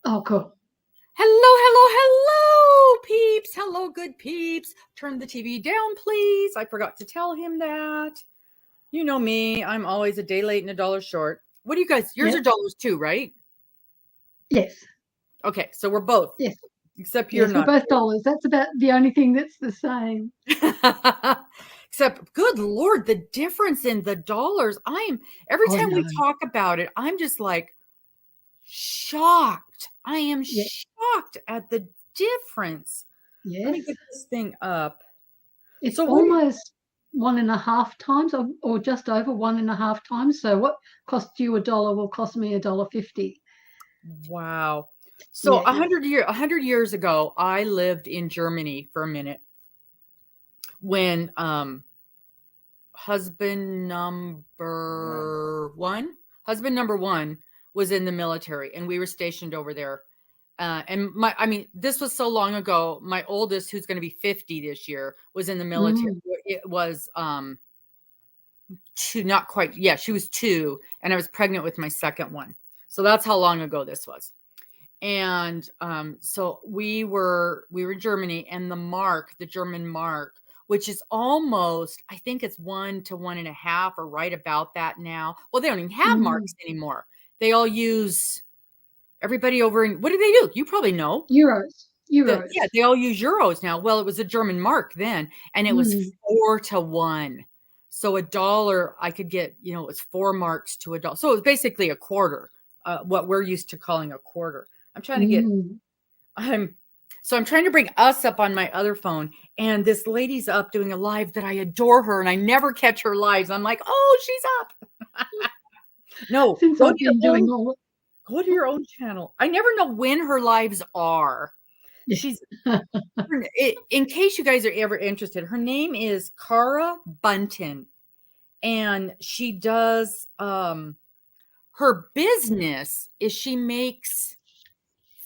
Oh, cool. Hello, peeps. Hello, good peeps. Turn the TV down, please. I forgot to tell him that. You know me. I'm always a day late and $1 short. What do you guys? Yours are dollars too, right? Yes. Okay, so we're both. Yes. Except you're Yes, not. we're both dollars. That's about the only thing that's the same. Except, good Lord, the difference in the dollars. Every time we talk about it, I'm just like shocked. I am shocked at the difference. Yes. Let me get this thing up. It's almost 1.5 times or just over 1.5 times. So what cost you $1 will cost me $1.50. Wow. So 100 years ago, I lived in Germany for a minute when husband number one was in the military, and we were stationed over there. And this was so long ago. My oldest, who's going to be 50 this year, was in the military. It was two, not quite. Yeah, she was 2, and I was pregnant with my second one. So that's how long ago this was. And so we were in Germany, and the German mark, which is almost, I think it's 1 to 1.5 or right about that now. Well, they don't even have marks anymore. They all use, everybody over in, what do they do? You probably know. Euros. They all use euros now. Well, it was a German mark then, and it was 4 to 1. So $1, I could get, it was 4 marks to $1. So it was basically a quarter, what we're used to calling a quarter. I'm trying to get, I'm trying to bring us up on my other phone, and this lady's up doing a live that I adore her, and I never catch her lives. I'm like, oh, she's up. No, since I've been doing go to your own channel. I never know when her lives are. She's, in case you guys are ever interested, her name is Cara Bunton, and she does, her business is she makes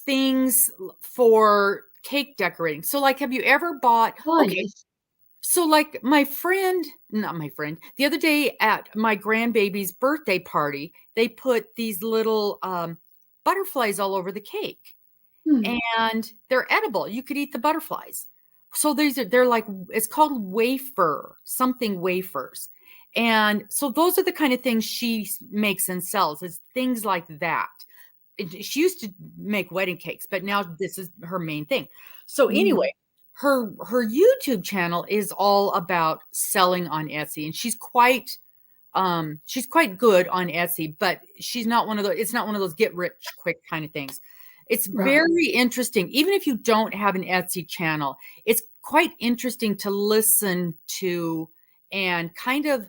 things for cake decorating. So like, have you ever bought, so like the other day at my grandbaby's birthday party, they put these little butterflies all over the cake, and they're edible. You could eat the butterflies. So they're like, it's called something wafers. And so those are the kind of things she makes and sells, is things like that. She used to make wedding cakes, but now this is her main thing. So anyway, her YouTube channel is all about selling on Etsy, and she's quite good on Etsy, but she's not one of those, it's not one of those get rich quick kind of things. It's very interesting. Even if you don't have an Etsy channel, it's quite interesting to listen to and kind of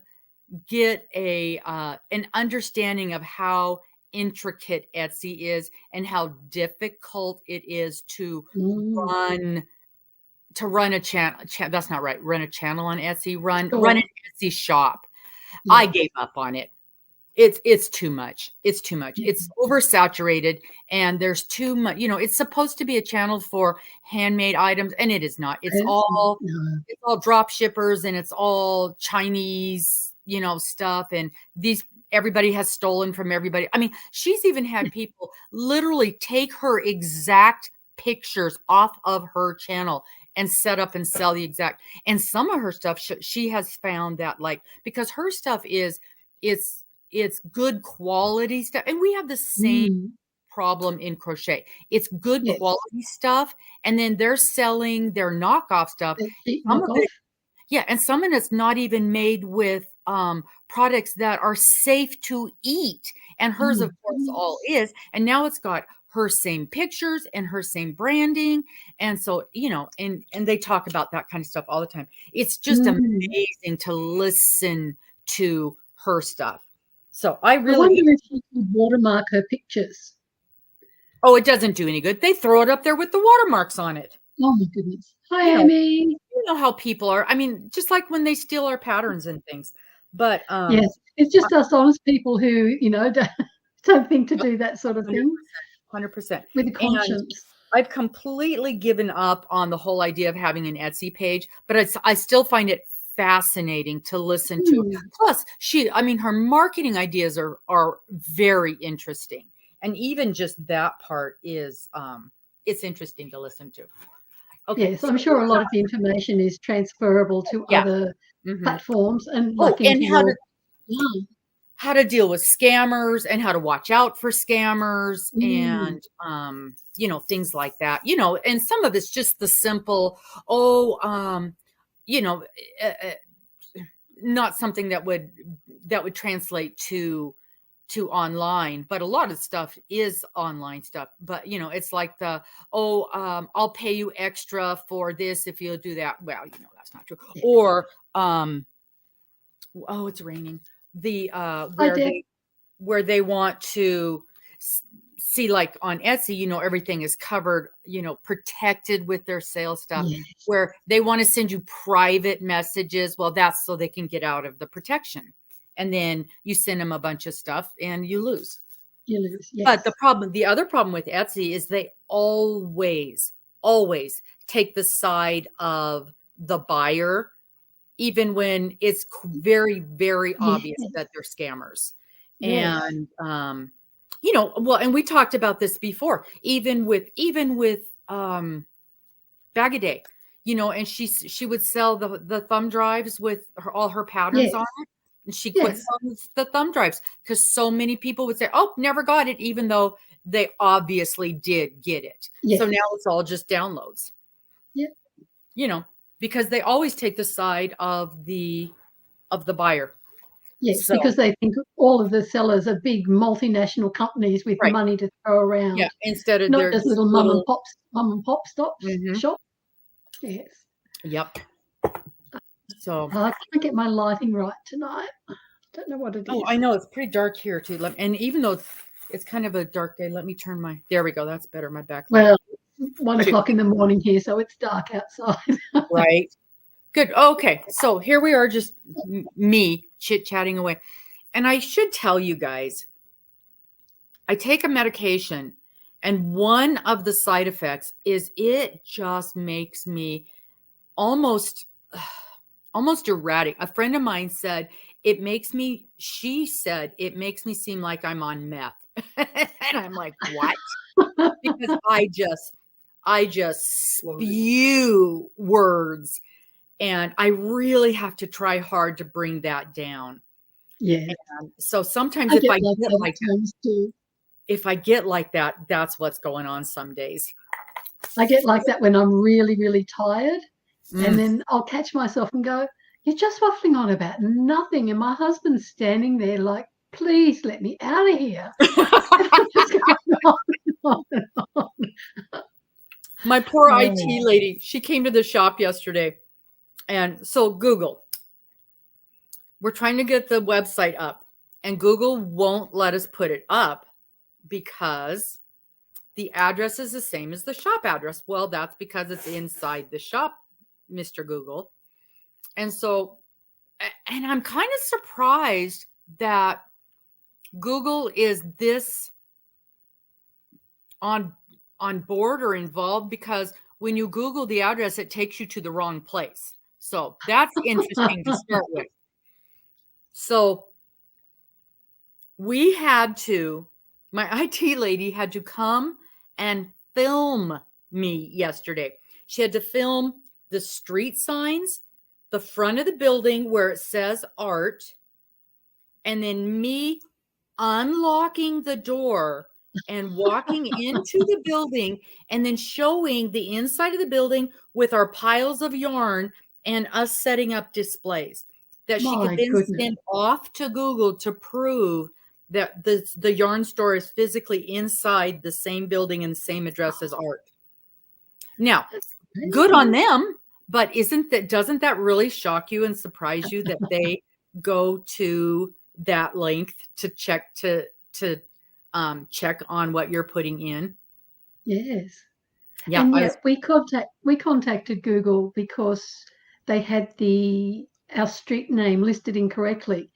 get an understanding of how intricate Etsy is and how difficult it is to run a channel. That's not right. Run a channel on Etsy. Run an Etsy shop. I gave up on it. It's too much. It's too much. It's oversaturated, and there's too much. It's supposed to be a channel for handmade items, and it is not. It's all drop shippers, and it's all Chinese, stuff, and everybody has stolen from everybody. I mean, she's even had people literally take her exact pictures off of her channel and set up and sell the exact. And some of her stuff, she has found that, like, because her stuff it's good quality stuff. And we have the same problem in crochet. It's good quality stuff. And then they're selling their knockoff stuff. And some of it's not even made with products that are safe to eat. And hers, of course, all is. And now it's got her same pictures and her same branding. And so, and they talk about that kind of stuff all the time. It's just amazing to listen to her stuff. So I really wonder if you could watermark her pictures. Oh, it doesn't do any good. They throw it up there with the watermarks on it. Oh my goodness. Hi, Amy. You know how people are. I mean, just like when they steal our patterns and things. But yes, it's just us honest people who, don't think to do that sort of thing. 100%. With a conscience. I've completely given up on the whole idea of having an Etsy page, but I still find it fascinating to listen to. Plus, her marketing ideas are very interesting. And even just that part is it's interesting to listen to. Okay. Yes, I'm sure a lot of the information is transferable to other platforms and like into your how to deal with scammers and how to watch out for scammers and things like that, and some of it's just the simple, not something that would translate to online, but a lot of stuff is online stuff. But it's like I'll pay you extra for this if you'll do that. Well, that's not true. Or it's raining. The where they want to see, like on Etsy, everything is covered, protected with their sales stuff. Yes. Where they want to send you private messages. Well, that's so they can get out of the protection. And then you send them a bunch of stuff and you lose. Yes. But the other problem with Etsy is they always take the side of the buyer, even when it's very, very obvious that they're scammers. Yes. And, and we talked about this before, even with Bag-A-Day, and she would sell the thumb drives with all her patterns on it. And she quit selling the thumb drives because so many people would say, oh, never got it, even though they obviously did get it. Yes. So now it's all just downloads. Yeah. Because they always take the side of the buyer. Yes, so, because they think all of the sellers are big multinational companies with money to throw around. Yeah, instead of not just little mum and pop shops. Yes. Yep. So I can't get my lighting right tonight. Don't know what it is. Oh, I know it's pretty dark here too. And even though it's kind of a dark day, let me turn there we go. That's better. My back. Well, 1 o'clock in the morning here, so it's dark outside. Right. Good. Okay. So here we are, just me chit-chatting away. And I should tell you guys, I take a medication, and one of the side effects is it just makes me almost erratic. A friend of mine said she said it makes me seem like I'm on meth. And I'm like, what? Because I just spew words, and I really have to try hard to bring that down. Yeah. And so sometimes if I get like that, that's what's going on some days. I get like that when I'm really, really tired. And then I'll catch myself and go, you're just waffling on about nothing. And my husband's standing there like, please let me out of here. My poor IT lady, she came to the shop yesterday. And so Google, we're trying to get the website up, and Google won't let us put it up because the address is the same as the shop address. Well, that's because it's inside the shop, Mr. Google. And so, and I'm kind of surprised that Google is this on board or involved, because when you Google the address, it takes you to the wrong place. So that's interesting to start with. So my IT lady had to come and film me yesterday. She had to film the street signs, the front of the building where it says art, and then me unlocking the door and walking into the building, and then showing the inside of the building with our piles of yarn and us setting up displays that she could then send off to Google to prove that the yarn store is physically inside the same building and the same address as art. Now, good on them, but doesn't that really shock you and surprise you that they go to that length to check check on what you're putting in? Yes. Yeah. And yet we contacted Google because they had our street name listed incorrectly.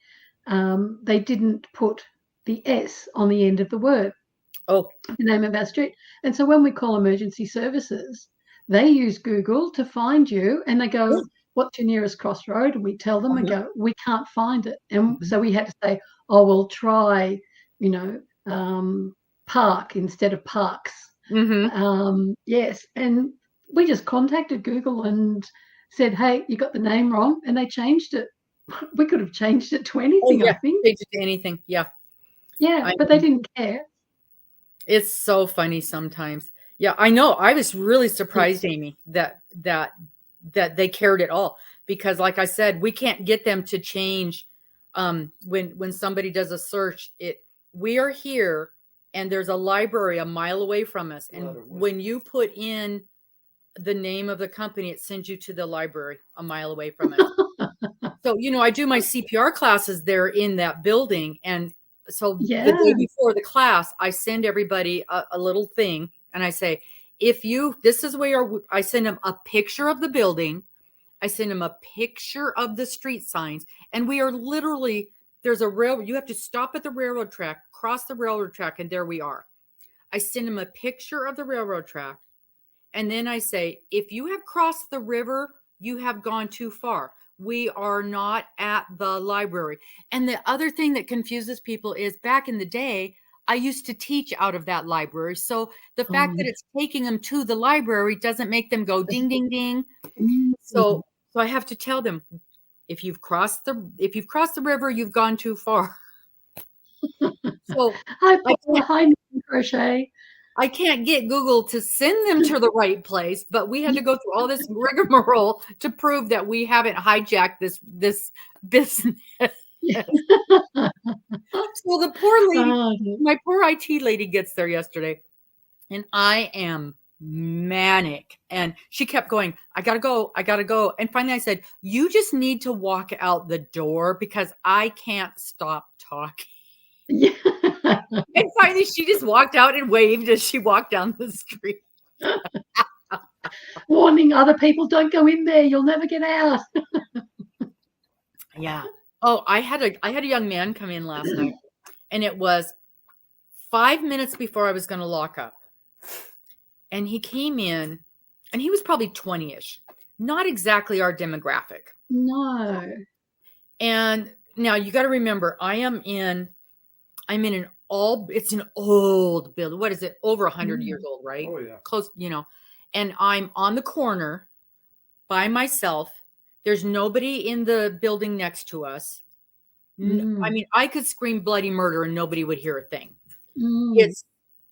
They didn't put the S on the end of the word. Oh. The name of our street. And so when we call emergency services, they use Google to find you, and they go, what's your nearest crossroad? And we tell them and go, we can't find it. And so we had to say, oh, we'll try, park instead of parks. Yes, and we just contacted Google and said, hey, you got the name wrong, and they changed it. We could have changed it to anything, I think. Changed it to anything, yeah. Yeah, but they didn't care. It's so funny sometimes. Yeah, I know. I was really surprised, Amy, that they cared at all, because like I said, we can't get them to change when somebody does a search. We are here and there's a library a mile away from us, and when you put in the name of the company, it sends you to the library a mile away from us. So, I do my CPR classes there in that building, and so the day before the class, I send everybody a little thing, and I say, this is where I send them a picture of the building. I send them a picture of the street signs, and we are literally, there's a railroad. You have to stop at the railroad track, cross the railroad track, and there we are. I send them a picture of the railroad track, and then I say, if you have crossed the river, you have gone too far. We are not at the library. And the other thing that confuses people is, back in the day, I used to teach out of that library. So the fact that it's taking them to the library doesn't make them go ding, ding, ding. So I have to tell them, if you've crossed the river, you've gone too far. So hi, crochet. I can't get Google to send them to the right place, but we had to go through all this rigmarole to prove that we haven't hijacked this business. So the poor lady, my poor IT lady, gets there yesterday, and I am manic. And she kept going, I gotta go. And finally I said, you just need to walk out the door because I can't stop talking. Yeah. And finally she just walked out and waved as she walked down the street. Warning other people, don't go in there, you'll never get out. Yeah. Oh, I had a young man come in last night, and it was 5 minutes before I was going to lock up. And he came in, and he was probably 20-ish. Not exactly our demographic. No. And now you got to remember, I'm in it's an old building. What is it? Over 100 years old, right? Oh, yeah. Close, and I'm on the corner by myself. There's nobody in the building next to us. I mean, I could scream bloody murder and nobody would hear a thing.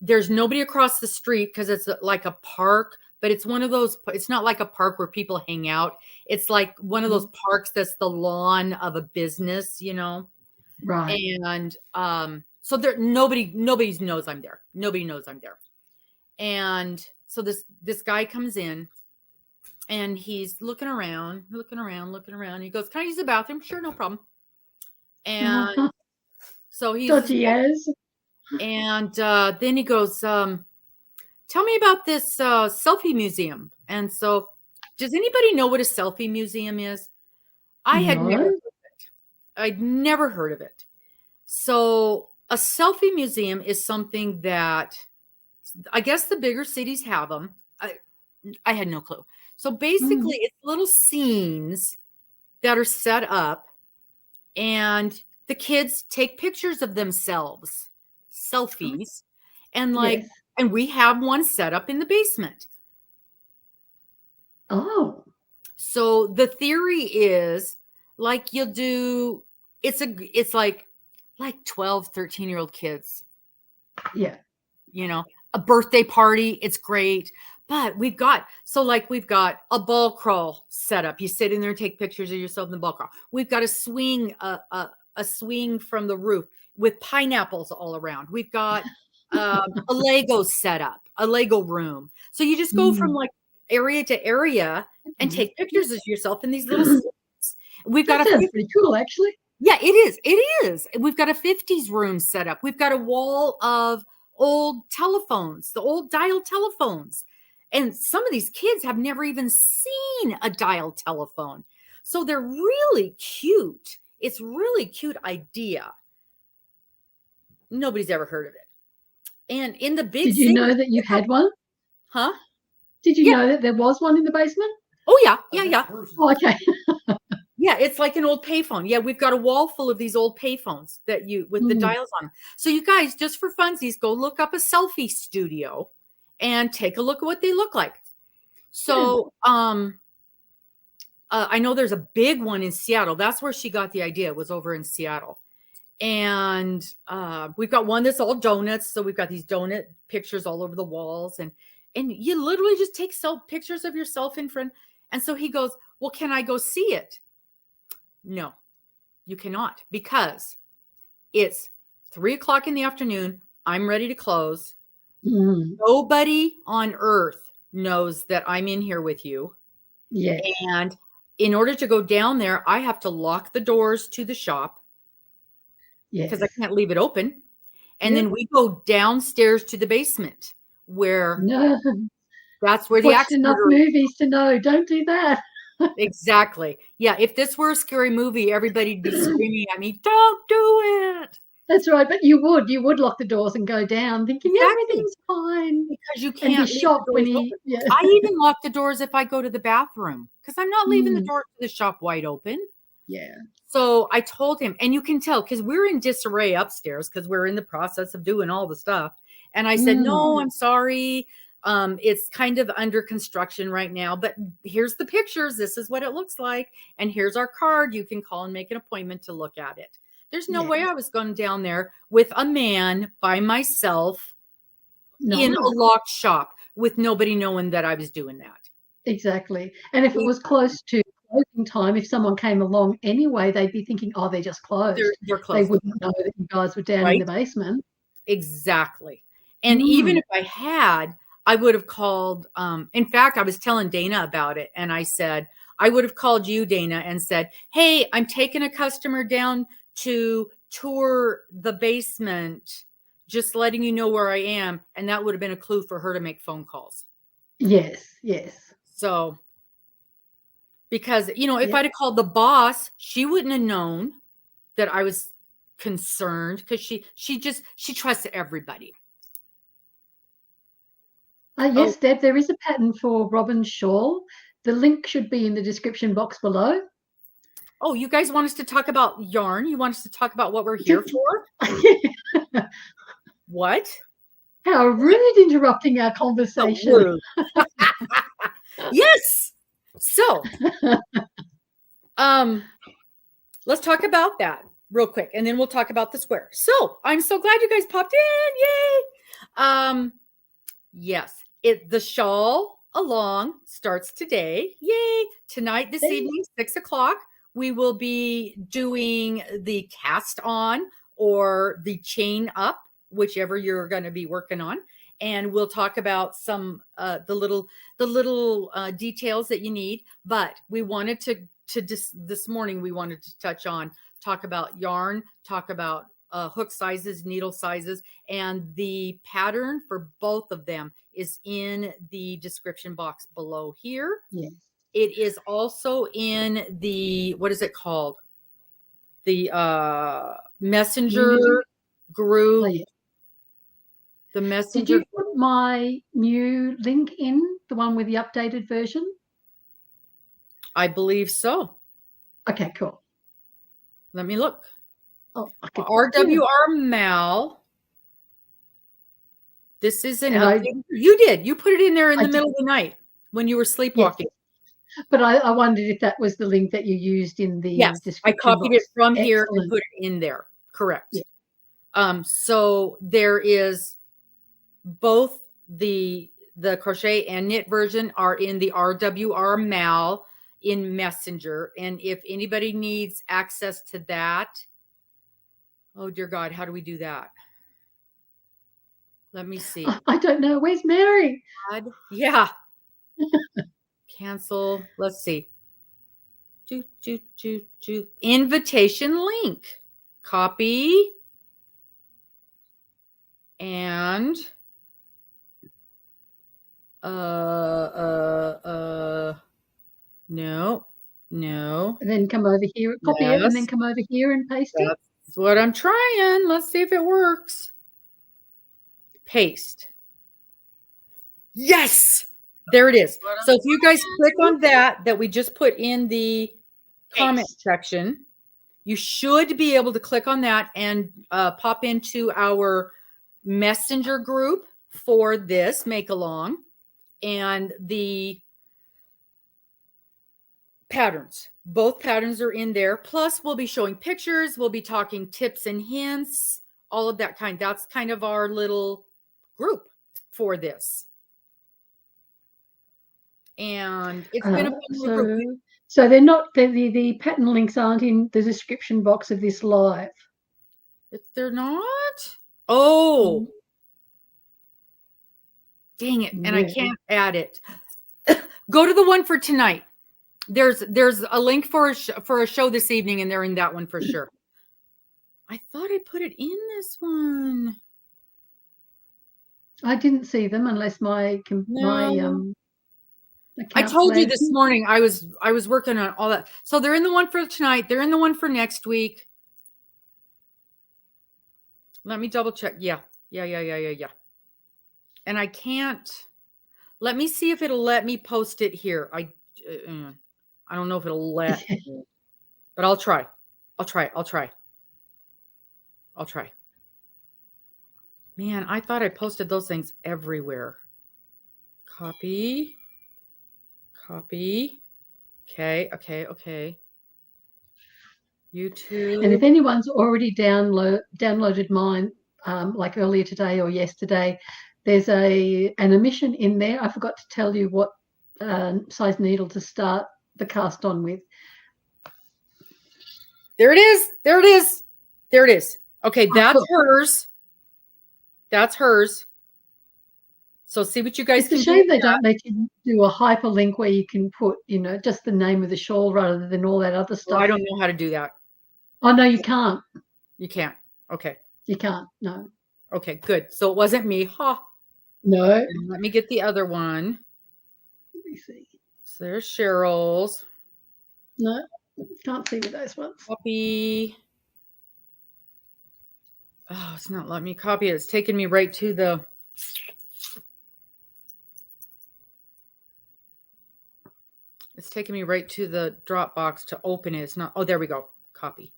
There's nobody across the street because it's like a park, but it's one of those, it's not like a park where people hang out. It's like one of those parks that's the lawn of a business, Right. And so there, nobody knows I'm there. Nobody knows I'm there. And so this guy comes in, and he's looking around. He goes, can I use the bathroom? Sure, no problem. And so he's dodgy as. And then he goes, tell me about this selfie museum. And so, does anybody know what a selfie museum is? I'd never heard of it. So a selfie museum is something that I guess the bigger cities have them. I had no clue. So basically it's little scenes that are set up, and the kids take pictures of themselves, selfies, and and we have one set up in the basement. Oh. So the theory is, like, you'll do, it's like 12, 13-year-old kids. Yeah. A birthday party. It's great. But we've got a ball crawl set up. You sit in there and take pictures of yourself in the ball crawl. We've got a swing, a swing from the roof with pineapples all around. We've got a Lego setup, a Lego room. So you just go from like area to area and take pictures of yourself in these little scenes. We've got sounds pretty cool, actually. Yeah, it is. It is. We've got a 50s room set up. We've got a wall of old telephones, the old dial telephones. And some of these kids have never even seen a dial telephone. So they're really cute. It's really cute idea. Nobody's ever heard of it. And in the big Did you know that you had one? Huh? Did you know that there was one in the basement? Oh, yeah. Yeah, yeah. Oh, okay. Yeah, it's like an old payphone. Yeah, we've got a wall full of these old payphones that with the dials on them. So you guys, just for funsies, go look up a selfie studio and take a look at what they look like. So I know there's a big one in Seattle. That's where she got the idea, was over in Seattle. And we've got one that's all donuts. So we've got these donut pictures all over the walls. And you literally just take pictures of yourself in front. And so he goes, well, can I go see it? No, you cannot, because it's 3:00 in the afternoon. I'm ready to close. Nobody on earth knows that I'm in here with you. Yes. And in order to go down there, I have to lock the doors to the shop. Yes. Because I can't leave it open. And then we go downstairs to the basement where that's where the watched enough movies to know, don't do that. Exactly. Yeah. If this were a scary movie, everybody'd be screaming at me, don't do it. That's right. But you would lock the doors and go down thinking everything's fine. Because you can't be shocked when I even lock the doors if I go to the bathroom, because I'm not leaving the door to the shop wide open. Yeah. So I told him, and you can tell because we're in disarray upstairs because we're in the process of doing all the stuff. And I said, no, I'm sorry. It's kind of under construction right now, but here's the pictures. This is what it looks like. And here's our card. You can call and make an appointment to look at it. There's no way I was going down there with a man by myself in a locked shop with nobody knowing that I was doing that. Exactly. And if it was close to closing time, if someone came along anyway, they'd be thinking, oh, they're just closed. They're closed. They wouldn't know that you guys were down in the basement. Exactly. And even if I had, I would have called. In fact, I was telling Dana about it. And I said, I would have called you, Dana, and said, hey, I'm taking a customer down to tour the basement, just letting you know where I am. And that would have been a clue for her to make phone calls. Yes, yes. So, because, if I'd have called the boss, she wouldn't have known that I was concerned, because she trusts everybody. Yes, Deb, there is a pattern for Robin's shawl. The link should be in the description box below. Oh, you guys want us to talk about yarn? You want us to talk about what we're here for? What? How rude, interrupting our conversation. Yes. So, let's talk about that real quick, and then we'll talk about the square. So, I'm so glad you guys popped in. Yay. Yes, the shawl along starts today. Yay. Tonight, this evening, 6:00. We will be doing the cast on or the chain up, whichever you're going to be working on. And we'll talk about some the little details that you need. But we wanted to this morning, we wanted to talk about yarn, talk about hook sizes, needle sizes, and the pattern for both of them is in the description box below here. Yes. It is also in the, what is it called? The messenger group. Oh, yeah. The messenger. Did you put my new link in, the one with the updated version? I believe so. Okay, cool. Let me look. Oh, RWR Mal. This is an update. You did. You put it in there in the middle of the night when you were sleepwalking. Yes. But I wondered if that was the link that you used in the description I copied box. it from here and put it in there. Correct. Yeah. So there is both the crochet and knit version are in the RWR Mal in Messenger. And if anybody needs access to that, oh dear God, how do we do that? Let me see. I don't know. Where's Mary? Yeah. Cancel. Let's see. Invitation link. Copy. And no. And then come over here, copy it, and then come over here and paste it. That's what I'm trying. Let's see if it works. Paste. Yes. There it is. So if you guys click on that we just put in the comment section. You should be able to click on that and pop into our messenger group for this make along and the patterns. Both patterns are in there. Plus, we'll be showing pictures. We'll be talking tips and hints, all of that kind. That's kind of our little group for this. And it's been a fun group. So they're not, the pattern links aren't in the description box of this live. They're not? Oh. Dang it. And I can't add it. Go to the one for tonight. There's a link for a show this evening, and they're in that one for sure. I thought I put it in this one. I didn't see them unless I told you this morning I was working on all that. So they're in the one for tonight. They're in the one for next week. Let me double check. Yeah. And I can't. Let me see if it'll let me post it here. I don't know if it'll let me, but I'll try. Man, I thought I posted those things everywhere. Copy. Okay. YouTube. And if anyone's already downloaded mine, like earlier today or yesterday, there's an omission in there. I forgot to tell you what size needle to start the cast on with. There it is. Okay, that's hers. So see what you guys can do. It's a shame they don't let you do a hyperlink where you can put, just the name of the shawl rather than all that other stuff. Well, I don't know how to do that. Oh, no, you can't. You can't. Okay. You can't, no. Okay, good. So it wasn't me. No. And let me get the other one. Let me see. So there's Cheryl's. No, can't see with those ones. Copy. Oh, it's not letting me copy it. It's taking me right to the... It's taking me right to the Dropbox to open it. It's not... Oh, there we go. Copy.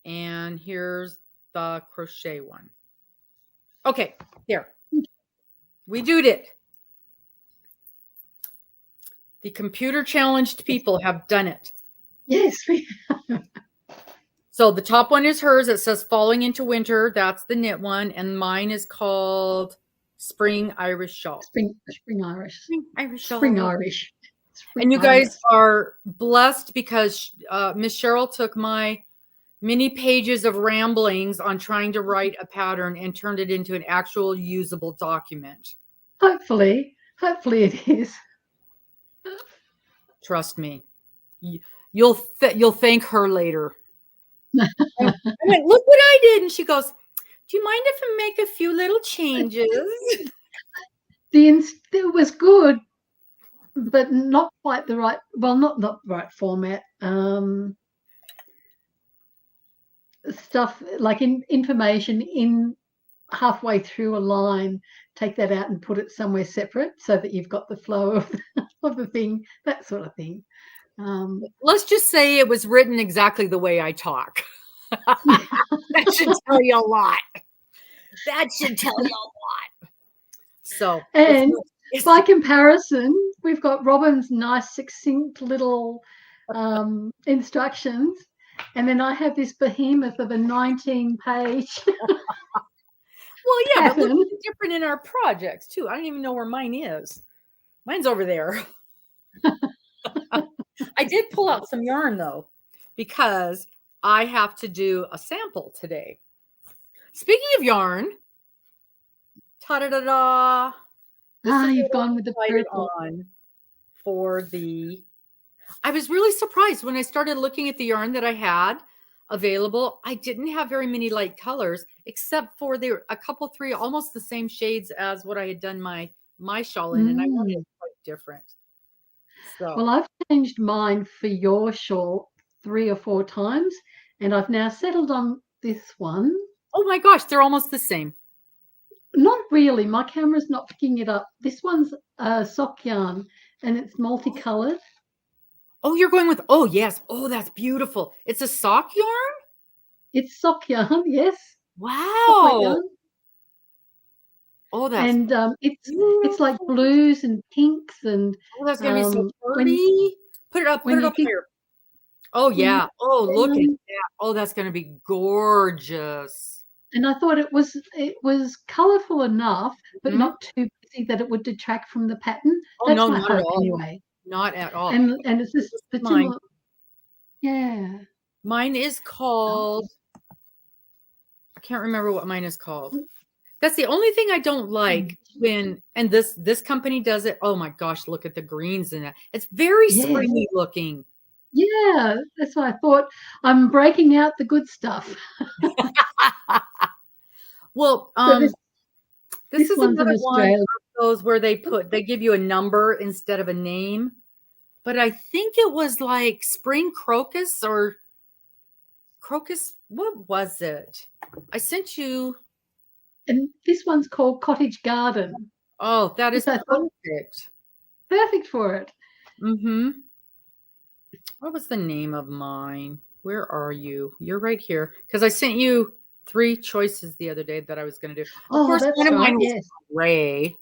And here's the crochet one. Okay, there. We did it. The computer challenged people have done it. Yes, we have. So the top one is hers. It says Falling into Winter. That's the knit one. And mine is called Spring Irish Shawl. Spring Irish. Spring Irish Shawl. Spring Irish. And you guys are blessed because Miss Cheryl took my many pages of ramblings on trying to write a pattern and turned it into an actual usable document. Hopefully it is. Trust me. You'll thank her later. I went, look what I did. And she goes, do you mind if I make a few little changes? It was good, but not quite the right, not the right format. Stuff like information in halfway through a line, take that out and put it somewhere separate so that you've got the flow of the thing, that sort of thing. Let's just say it was written exactly the way I talk. That should tell you a lot. So, and by comparison, we've got Robin's nice, succinct little instructions, and then I have this behemoth of a 19-page. Well, yeah, but look, it's different in our projects too. I don't even know where mine is. Mine's over there. I did pull out some yarn though, because I have to do a sample today. Speaking of yarn, ta-da-da-da. You've gone with the purple. I was really surprised when I started looking at the yarn that I had available. I didn't have very many light colors, except for a couple, three, almost the same shades as what I had done my shawl in, and I wanted it quite different. So. Well, I've changed mine for your shawl 3 or 4 times, and I've now settled on this one. Oh my gosh, they're almost the same. Not really. My camera's not picking it up. This one's sock yarn, and it's multicolored. Oh, you're going with, oh, yes. Oh, that's beautiful. It's a sock yarn? It's sock yarn, yes. Sock Wow. yarn. Oh, that's and it's like beautiful. blues and pinks and Oh, that's gonna be so when pretty. Put it up when you pick higher. Oh, when you yeah. Oh, look at down, that. Oh, that's gonna be gorgeous. and I thought it was colorful enough, but Mhm. not too busy that it would detract from the pattern. Oh, That's no, my not at hope all. anyway. Not at all. And it's This just is the mine. similar, yeah. Mine is called, I can't remember what mine is called. That's the only thing I don't like when, and this company does it. Oh my gosh, look at the greens in that. It's very Yes. springy looking. Yeah, that's why I thought I'm breaking out the good stuff. Well, So this is one's an another one Australian. of those where they give you a number instead of a name. But I think it was like spring crocus or crocus. What was it? I sent you. And this one's called Cottage Garden. Oh, that is perfect. Perfect for it. Mm-hmm. What was the name of mine? Where are you? You're right here. Because I sent you 3 choices the other day that I was going to do. Of course, That's one of mine was yes. gray.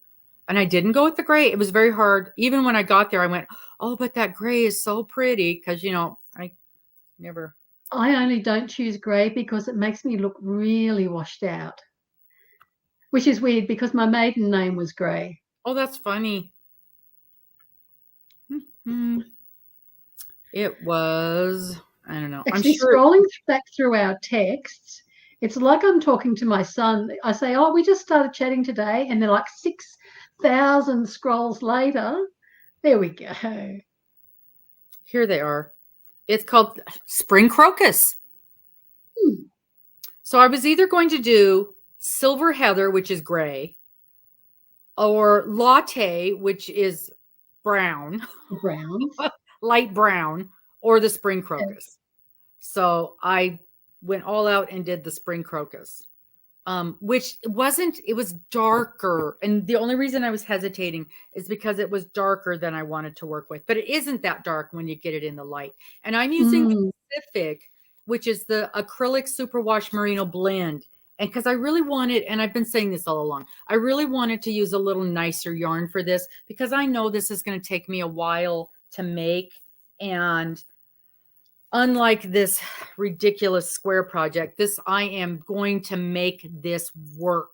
And I didn't go with the gray. It was very hard. Even when I got there, I went, oh, but that gray is so pretty. Because, I never. I only don't choose gray because it makes me look really washed out. Which is weird because my maiden name was Gray. Oh, that's funny. Mm-hmm. It was, I don't know. Actually, I'm sure. scrolling back through our texts, it's like I'm talking to my son. I say, oh, we just started chatting today. And they're like 6,000 scrolls later. There we go. Here they are. It's called Spring Crocus. So I was either going to do Silver Heather, which is gray, or Latte, which is brown, light brown, or the Spring Crocus. So I went all out and did the Spring Crocus, which it was darker. And the only reason I was hesitating is because it was darker than I wanted to work with. But it isn't that dark when you get it in the light. And I'm using the Pacific, which is the acrylic superwash merino blend. And because I really wanted, and I've been saying this all along, I really wanted to use a little nicer yarn for this because I know this is going to take me a while to make. And unlike this ridiculous square project, I am going to make this work.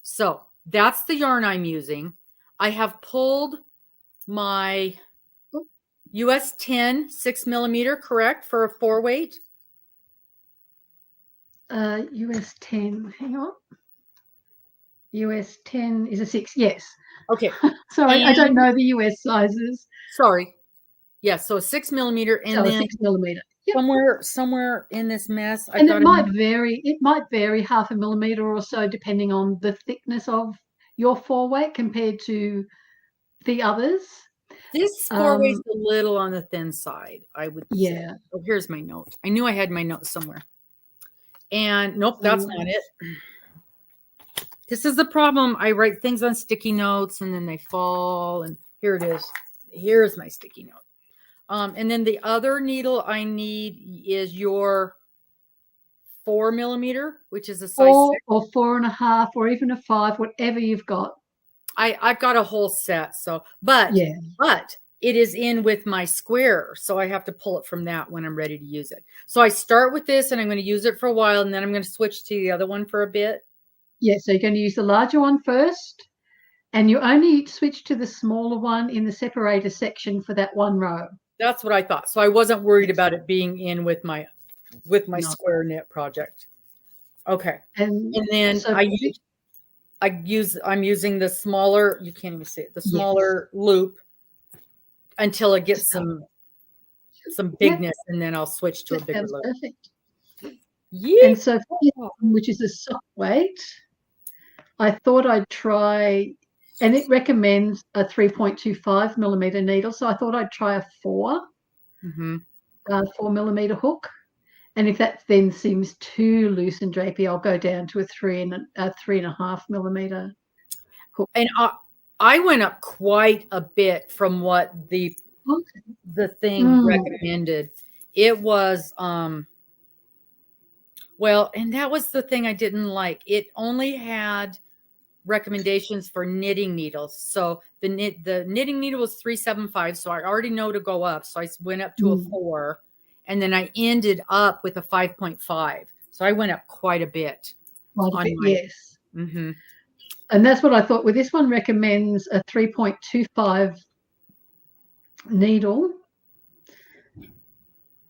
So that's the yarn I'm using. I have pulled my US 10 6mm, correct, for a 4-weight? US 10, hang on. US 10 is a 6, yes. Okay. Sorry, I don't know the US sizes. Sorry. Yeah, so a 6mm, and then 6mm. Yep. Somewhere in this mess, and it might vary. It might vary 0.5 millimeter or so, depending on the thickness of your 4-weight compared to the others. This 4-weight's a little on the thin side, I would say. Oh, here's my note. I knew I had my note somewhere. And nope, that's not it. This is the problem. I write things on sticky notes and then they fall. And here it is. Here's my sticky note. And then the other needle I need is your 4mm, which is a size 6. Or 4.5, or even a 5, whatever you've got. I've got a whole set. So, but it is in with my square. So I have to pull it from that when I'm ready to use it. So I start with this and I'm going to use it for a while. And then I'm going to switch to the other one for a bit. Yeah. So you're going to use the larger one first. And you only switch to the smaller one in the separator section for that one row. That's what I thought. So I wasn't worried about it being in with my square knit project. Okay. And then so I'm using the smaller, you can't even see it, the smaller loop until it gets some bigness, and then I'll switch to a bigger loop. Perfect. Yeah. And so for this one, which is a soft weight, I thought I'd try, and it recommends a 3.25 millimeter needle. So I thought I'd try a 4 millimeter hook. And if that then seems too loose and drapey, I'll go down to a 3.5 millimeter hook. And I went up quite a bit from what the thing recommended. It was well, and that was the thing I didn't like. It only had recommendations for knitting needles. So the knitting needle was 375. So I already know to go up. So I went up to a 4, and then I ended up with a 5.5. So I went up quite a bit. Yes. Mm-hmm. And that's what I thought. Well, this one recommends a 3.25 needle.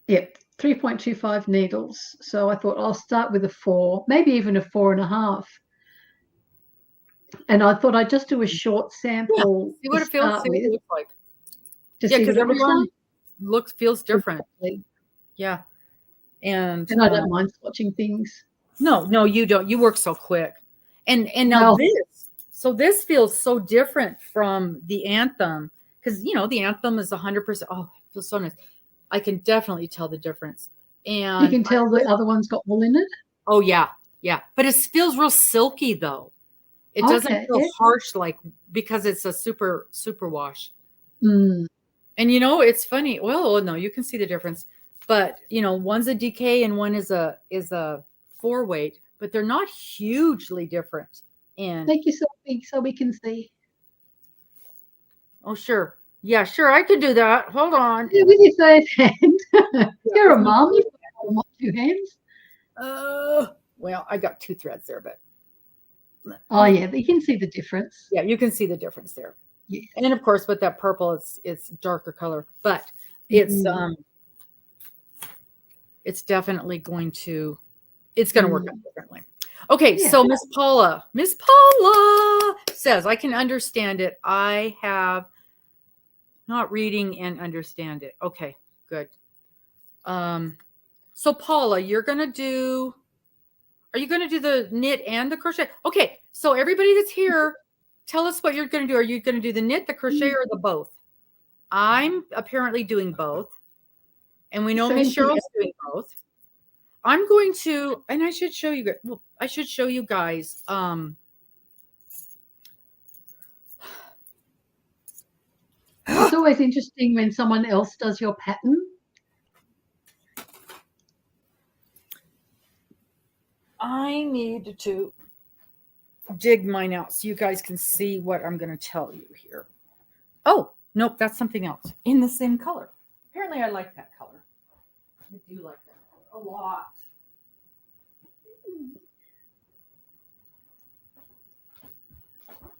Yep, 3.25 needles. So I thought I'll start with a 4, maybe even a 4.5. And I thought I'd just do a short sample. See what it feels, see what it looks like. Yeah, because everyone feels different. Yeah. And I don't mind swatching things. No, you don't. You work so quick. And now this feels so different from the Anthem, because the Anthem is 100%. Oh, it feels so nice. I can definitely tell the difference. And you can tell the other one's got wool in it. Oh yeah, but it feels real silky though. It doesn't feel harsh, like, because it's a super wash. And it's funny. Well, no, you can see the difference, but one's a DK and one is a 4-weight, but they're not hugely different. And make yourself big so we can see. Oh, sure. Yeah, sure. I could do that. Hold on. Yeah, with your third hand. You're a mom. You've got 2 hands. Well, I got 2 threads there, but. Oh, yeah. But you can see the difference. Yeah, you can see the difference there. Yes. And then, of course, with that purple, it's darker color, but it's definitely going to work out differently. Okay, so Miss Paula says, I can understand it. I have not reading and understand it. Okay, good. So Paula, are you going to do the knit and the crochet? Okay, so everybody that's here, tell us what you're going to do. Are you going to do the knit, the crochet, or the both? I'm apparently doing both. And we know Miss Cheryl's doing both. I'm going to, and I should show you guys. Well, I should show you guys. It's always interesting when someone else does your pattern. I need to dig mine out so you guys can see what I'm going to tell you here. Oh, nope, that's something else in the same color. Apparently I like that color. I do like that color a lot.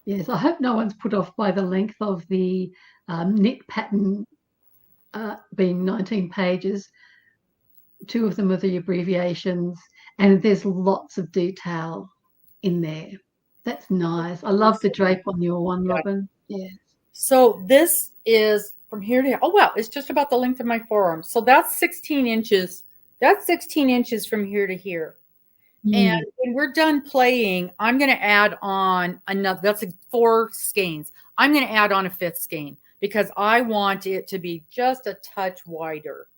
Yes, I hope no one's put off by the length of the knit pattern being 19 pages. 2 of them are the abbreviations, and there's lots of detail in there. That's nice. I love the drape on your one, Robin. Yeah. So this is from here to here. Oh, wow. It's just about the length of my forearm. So that's 16 inches. That's 16 inches from here to here. And when we're done playing, I'm going to add on another. That's 4 skeins. I'm going to add on a 5th skein because I want it to be just a touch wider.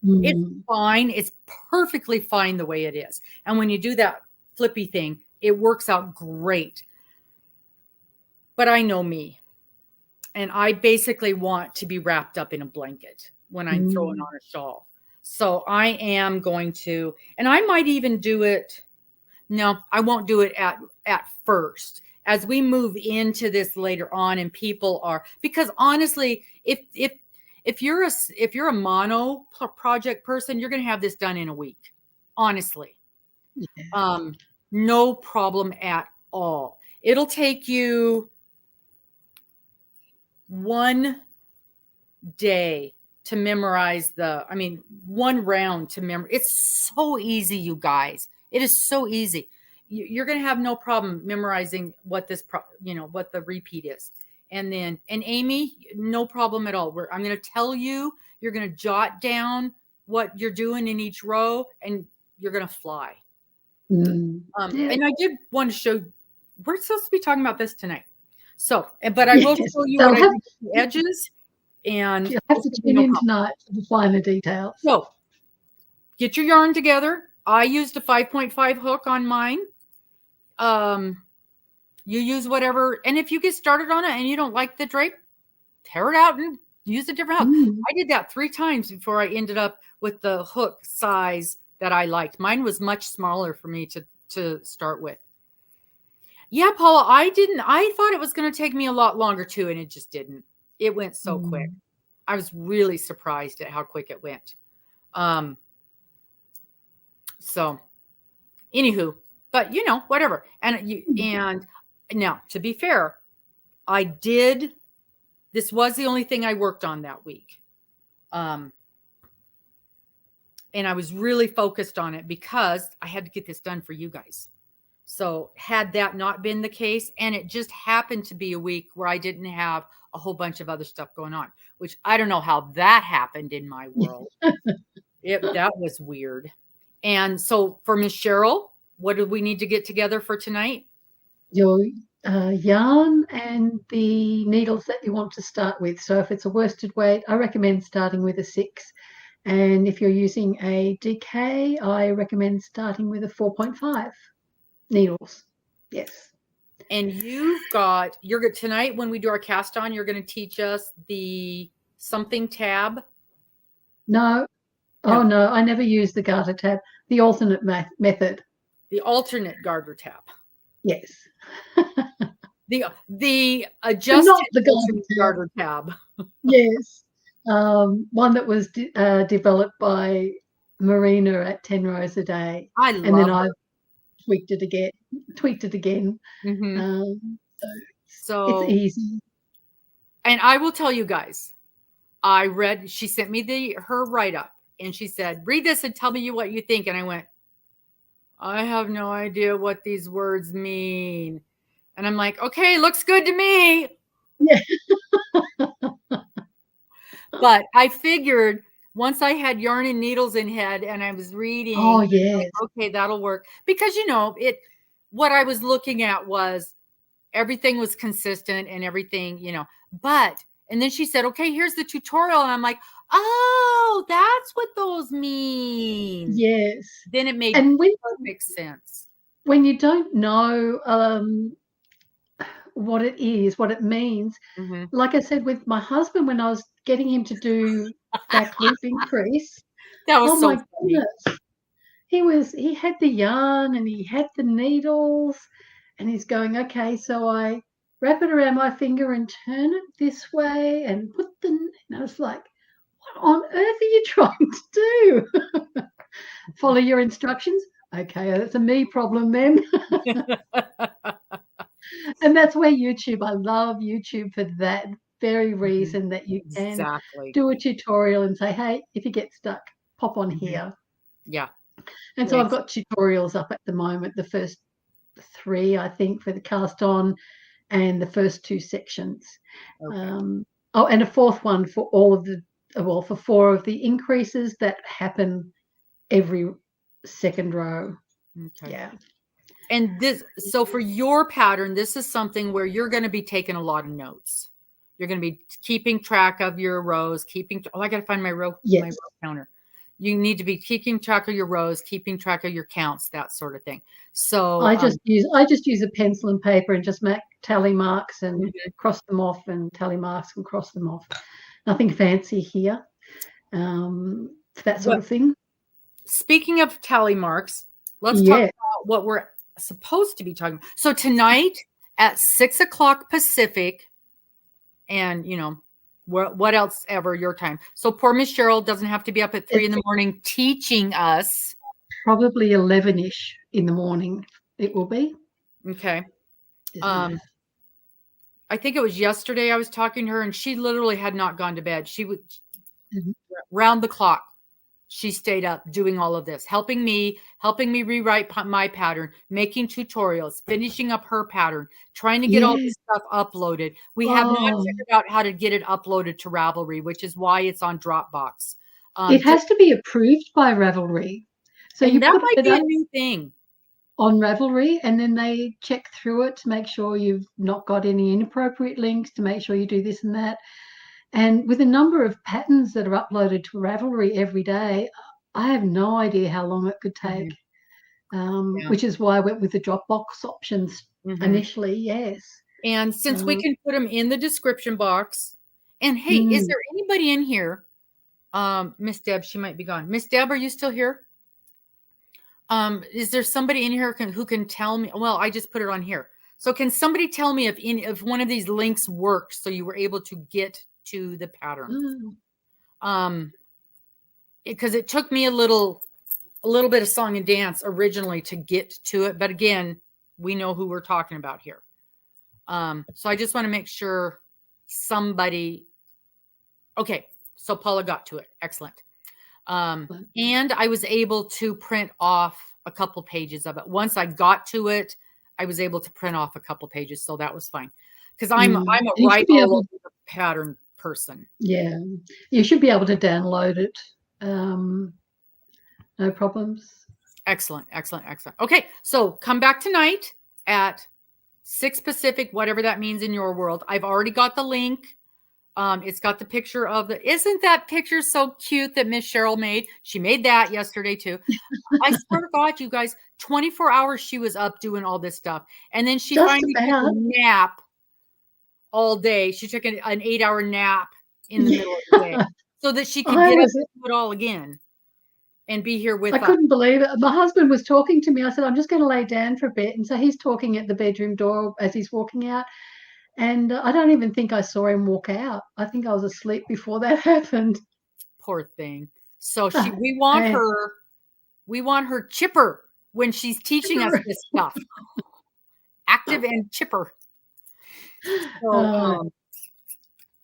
It's fine. It's perfectly fine the way it is. And when you do that flippy thing, it works out great. But I know me. And I basically want to be wrapped up in a blanket when I'm throwing on a shawl. So I am going to, and I might even do it. No, I won't do it at first. As we move into this later on, and people are, because honestly, if you're a mono project person, you're going to have this done in a week. Honestly, no problem at all. It'll take you 1 day to memorize 1 round to memorize. It's so easy, you guys. It is so easy. You're going to have no problem memorizing what what the repeat is. And Amy, no problem at all. I'm going to tell you, you're going to jot down what you're doing in each row, and you're going to fly. And I did want to show, we're supposed to be talking about this tonight. So, but I will show you what I do with the edges. And you'll have to tune in tonight to define the details. So get your yarn together. I used a 5.5 hook on mine. You use whatever. And if you get started on it and you don't like the drape, tear it out and use a different hook. I did that 3 times before I ended up with the hook size that I liked. Mine was much smaller for me to start with. Yeah, Paula, I thought it was going to take me a lot longer too, and it just didn't. It went so quick. I was really surprised at how quick it went. So anywho, but whatever. And now, to be fair, this was the only thing I worked on that week. And I was really focused on it because I had to get this done for you guys. So had that not been the case, and it just happened to be a week where I didn't have a whole bunch of other stuff going on, which I don't know how that happened in my world. That was weird. And so for Miss Cheryl, what do we need to get together for tonight? Your yarn and the needles that you want to start with. So if it's a worsted weight, I recommend starting with a 6. And if you're using a DK, I recommend starting with a 4.5 needles. Yes. And you're good tonight when we do our cast on, you're going to teach us the something tab. No. Oh, no, I never use the garter tab. The alternate method. The alternate garter tab. Yes. the adjusted garter tab. Yes. One that was developed by Marina at 10 rows a day. I tweaked it again. So it's easy. And I will tell you guys, she sent me her write-up, and she said, read this and tell me what you think. And I went, I have no idea what these words mean. And I'm like, okay, looks good to me. Yeah. But I figured once I had yarn and needles in head and I was reading, like, okay, that'll work. Because, what I was looking at was everything was consistent and everything, and then she said, okay, here's the tutorial. And I'm like, oh, that's what those mean. Yes. Then it made perfect sense. When you don't know what it is, what it means, like I said with my husband, when I was getting him to do back loop increase, that was so funny. Goodness. He had the yarn and he had the needles, and he's going, okay, so I wrap it around my finger and turn it this way and and I was like, what on earth are you trying to do? Follow your instructions. Okay, that's a me problem then. And that's where I love YouTube for that very reason, that you can do a tutorial and say, hey, if you get stuck, pop on here. Yeah. And so I've got tutorials up at the moment, the first 3, I think, for the cast on, and the first 2 sections. Okay. And a 4th one for for 4 of the increases that happen every second row. Okay. Yeah. And so for your pattern, this is something where you're going to be taking a lot of notes. You're going to be keeping track of your rows, I got to find my row counter. You need to be keeping track of your rows, keeping track of your counts, that sort of thing. So I just use a pencil and paper and just make tally marks and cross them off, and tally marks and cross them off. Nothing fancy here. That sort of thing. Speaking of tally marks, let's talk about what we're supposed to be talking about. So tonight at 6:00 Pacific, and what else ever your time. So poor Miss Cheryl doesn't have to be up at 3 in the morning teaching us. Probably 11-ish in the morning it will be. Okay. I think it was yesterday I was talking to her, and she literally had not gone to bed. She would round the clock. She stayed up doing all of this, helping me rewrite my pattern, making tutorials, finishing up her pattern, trying to get all this stuff uploaded. We have not figured out how to get it uploaded to Ravelry, which is why it's on Dropbox. It has to be approved by Ravelry. So that might be a new thing on Ravelry, and then they check through it to make sure you've not got any inappropriate links, to make sure you do this and that. And with a number of patterns that are uploaded to Ravelry every day, I have no idea how long it could take, which is why I went with the Dropbox options initially, yes. And since we can put them in the description box, and hey, is there anybody in here? Miss Deb, she might be gone. Miss Deb, are you still here? Is there somebody in here who can tell me? Well, I just put it on here. So can somebody tell me if one of these links works so you were able to get to the pattern? Because it took me a little bit of song and dance originally to get to it. But again, we know who we're talking about here. So I just want to make sure somebody. Okay, so Paula got to it. Excellent. And I was able to print off a couple pages of it. Once I got to it, I was able to print off a couple pages, so that was fine. Because I'm a right all over the pattern person. Yeah, you should be able to download it. No problems. Excellent, excellent, excellent. Okay, so come back tonight at 6 Pacific, whatever that means in your world. I've already got the link. It's got the picture of isn't that picture so cute that Miss Cheryl made? She made that yesterday too. I swear to God, you guys, 24 hours she was up doing all this stuff. And then she finally took a nap all day. She took an 8-hour nap in the middle of the day so that she could get up and do it all again and be here with us. I couldn't believe it. My husband was talking to me. I said, I'm just going to lay down for a bit. And so he's talking at the bedroom door as he's walking out. And I don't even think I saw him walk out. I think I was asleep before that happened. Poor thing. So we want her chipper when she's teaching us this stuff. Active and chipper. So,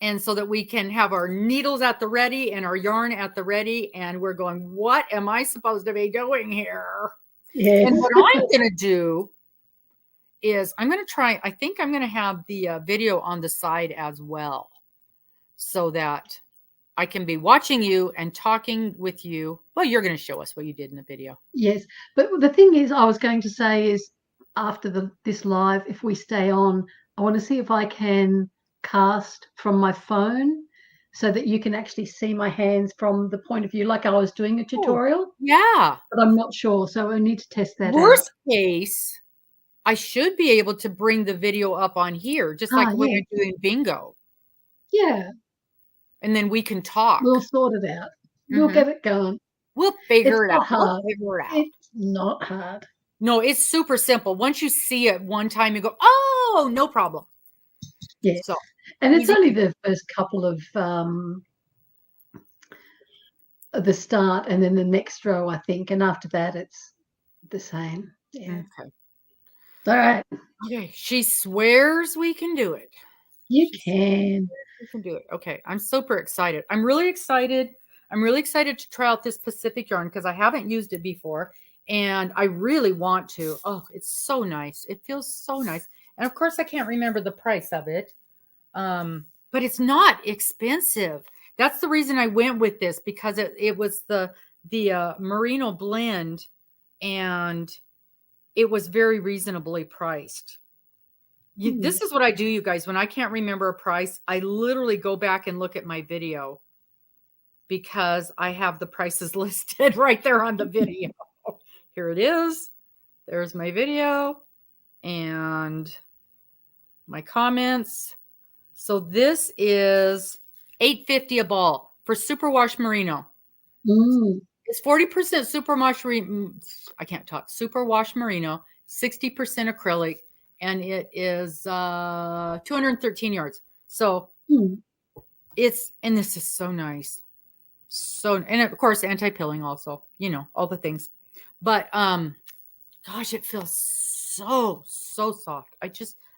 and so that we can have our needles at the ready and our yarn at the ready. And we're going, what am I supposed to be doing here? Yes. And what I'm going to do is I'm going to try, I think I'm going to have the video on the side as well so that I can be watching you and talking with you. Well, you're going to show us what you did in the video. Yes. But the thing is, I was going to say is after this live, if we stay on, I want to see if I can cast from my phone so that you can actually see my hands from the point of view, like I was doing a tutorial. Yeah. But I'm not sure. So I need to test that out. Worst case, I should be able to bring the video up on here, just like when you're doing bingo. Yeah. And then we can talk. We'll sort it out. We'll get it going. We'll figure it out. Hard. It's not hard. No, it's super simple. Once you see it one time, you go, oh, no problem. Yes. So, and it's only the first couple of the start and then the next row, I think. And after that, it's the same. Yeah. Okay. All right. Okay. She swears we can do it. You can. We can do it. Okay. I'm super excited. I'm really excited. I'm really excited to try out this Pacific yarn because I haven't used it before. And I really want to. Oh, it's so nice. It feels so nice. And of course, I can't remember the price of it. But it's not expensive. That's the reason I went with this because it was the merino blend and it was very reasonably priced. This is what I do, you guys. When I can't remember a price, I literally go back and look at my video because I have the prices listed right there on the video. Here it is. There's my video and my comments. So this is $8.50 a ball for superwash merino. It's 40% superwash merino. I can't talk. Superwash merino, 60% acrylic, and it is 213 yards. So and this is so nice. So, and of course, anti-pilling also, all the things. But gosh, it feels so soft. I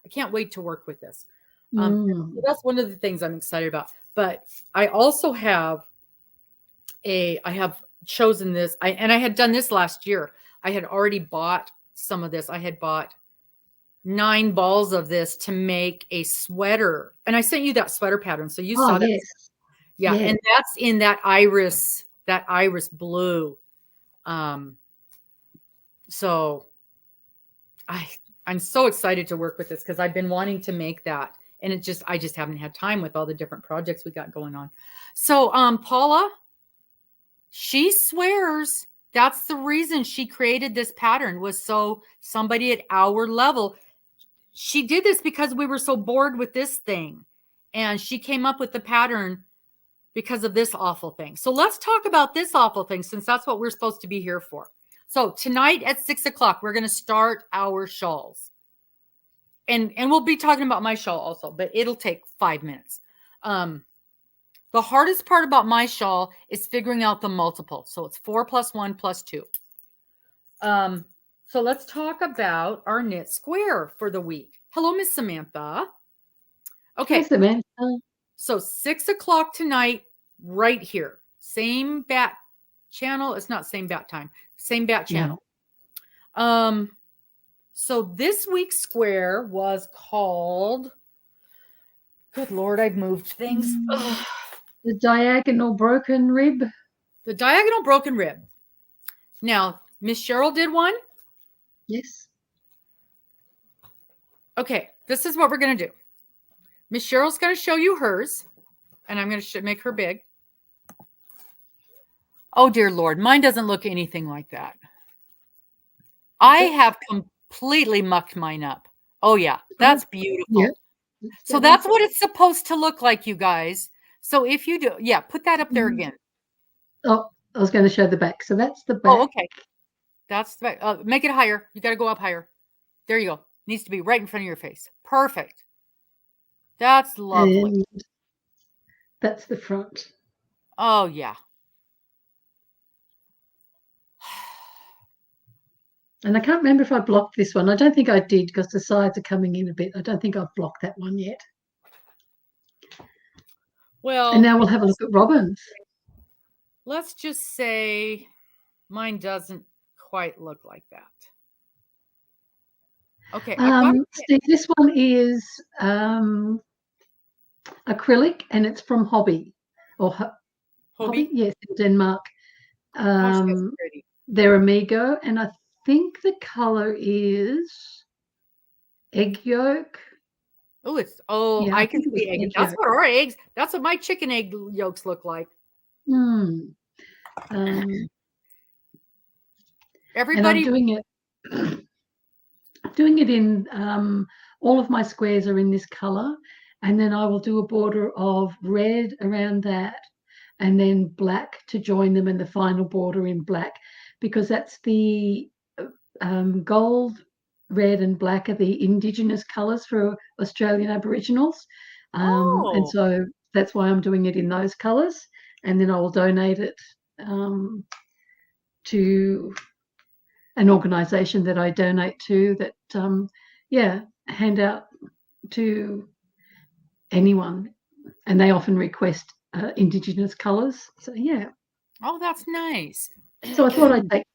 can't wait to work with this. That's one of the things I'm excited about. But I also have I have chosen this. I had done this last year. I had already bought some of this. I had bought 9 balls of this to make a sweater. And I sent you that sweater pattern. So you saw that. Yes. Yeah. Yes. And that's in that iris blue. So I'm so excited to work with this because I've been wanting to make that. And I just haven't had time with all the different projects we got going on. So, Paula, she swears that's the reason she created this pattern was so somebody at our level. she did this because we were so bored with this thing. And she came up with the pattern because of this awful thing. So let's talk about this awful thing, since that's what we're supposed to be here for. So tonight at 6 o'clock, we're going to start our shawls. And we'll be talking about my shawl also, but it'll take 5 minutes. The hardest part about my shawl is figuring out the multiple. So it's 4 + 1 + 2. So let's talk about our knit square for the week. Hello, Miss Samantha. Okay. Hi, Samantha. So 6 o'clock tonight, right here. Same bat channel. It's not same bat time. Same bat channel. No. So this week's square was called, good Lord, I've moved things. The diagonal broken rib. The diagonal broken rib. Now, Miss Cheryl did one? Yes. Okay, this is what we're going to do. Miss Cheryl's going to show you hers, and I'm going to make her big. Oh, dear Lord, mine doesn't look anything like that. I have completely mucked mine up. Oh, yeah, that's beautiful. Yeah. So that's what it's supposed to look like, you guys. So if you do, yeah, put that up there again. Oh, I was going to show the back. So that's the back. Oh, okay. That's the back. Make it higher. You got to go up higher. There you go. Needs to be right in front of your face. Perfect. That's lovely. And that's the front. Oh, yeah. And I can't remember if I blocked this one. I don't think I did, because the sides are coming in a bit. I don't think I've blocked that one yet. Well, and now we'll have a look at Robin's. Let's just say mine doesn't quite look like that. Okay. Steve, this one is acrylic, and it's from Hobby. Or Hobby? Yes, in Denmark. They're Amigo, and I think the color is egg yolk. Oh, yeah, I can see egg. That's what our eggs. That's what my chicken egg yolks look like. Everybody, and I'm doing it in all of my squares are in this color, and then I will do a border of red around that, and then black to join them, and the final border in black, because that's the gold, red and black are the indigenous colors for Australian Aboriginals. And so that's why I'm doing it in those colors, and then I will donate it to an organization that I donate to that hand out to anyone, and they often request indigenous colors. So oh, that's nice. So I thought I'd take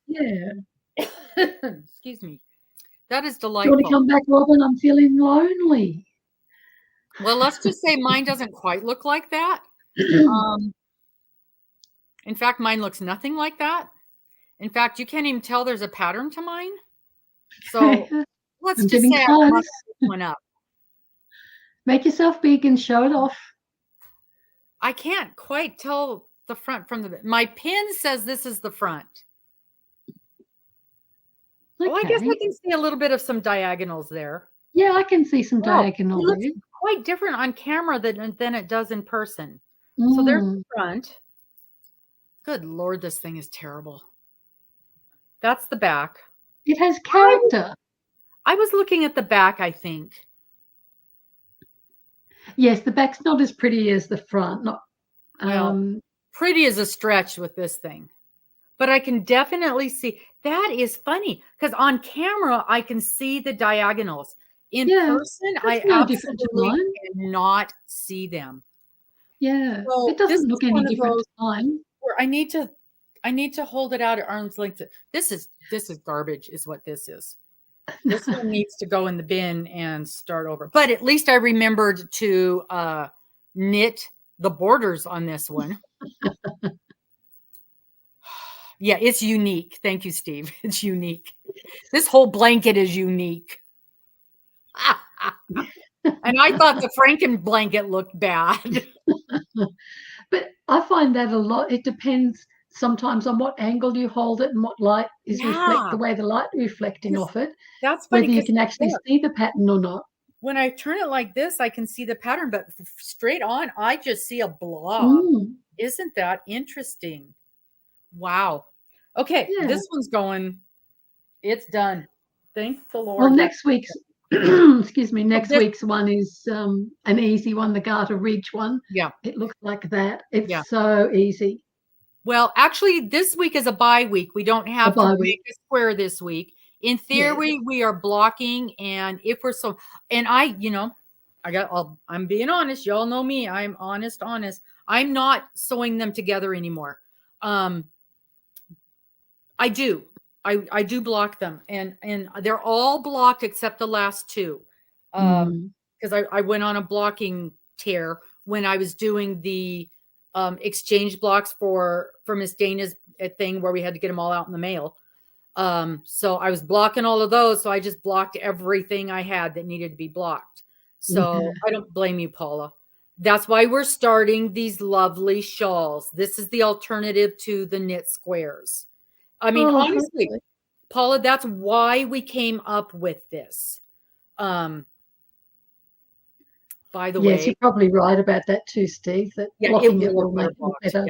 excuse me. That is delightful. Do you want to come back, Robin? I'm feeling lonely. Well, let's just say mine doesn't quite look like that. In fact, mine looks nothing like that. In fact, you can't even tell there's a pattern to mine. So let's just say I mucked this one up. Make yourself big and show it off. I can't quite tell the front from the... My pin says this is the front. Okay. Well, I guess I can see a little bit of some diagonals there. Yeah, I can see some diagonals. It looks quite different on camera than it does in person. So there's the front. Good Lord, this thing is terrible. That's the back. It has character. I was looking at the back, I think. Yes, the back's not as pretty as the front. Not pretty is a stretch with this thing. But I can definitely see. That is funny, because on camera, I can see the diagonals. In person, I absolutely cannot see them. Yeah, so it doesn't look any different to mine. Where I need to hold it out at arm's length. This is garbage, is what this is. This one needs to go in the bin and start over. But at least I remembered to knit the borders on this one. Yeah, it's unique. Thank you, Steve. It's unique. This whole blanket is unique. And I thought the Franken blanket looked bad. But I find that a lot. It depends. sometimes on what angle you hold it and what light is the way the light reflecting off it. That's funny, whether you can actually see the pattern or not. When I turn it like this, I can see the pattern, but straight on, I just see a blob. Isn't that interesting? Wow. Okay, this one's going. It's done. Thank the Lord. Well, next week's excuse me, next week's one is an easy one, the Garter Ridge one. Yeah. It looks like that. It's so easy. Well, actually, this week is a bye week. We don't have to make a square this week. In theory, we are blocking, and if we're and I'm being honest. Y'all know me. I'm honest. I'm not sewing them together anymore. I do block them, and they're all blocked except the last two. Because I went on a blocking tear when I was doing the exchange blocks for Miss Dana's thing where we had to get them all out in the mail. So I was blocking all of those. So I just blocked everything I had that needed to be blocked. So I don't blame you, Paula. That's why we're starting these lovely shawls. This is the alternative to the knit squares. I mean, honestly, Paula, that's why we came up with this. By the way, yes, you're probably right about that too, Steve. That blocking it will make it better.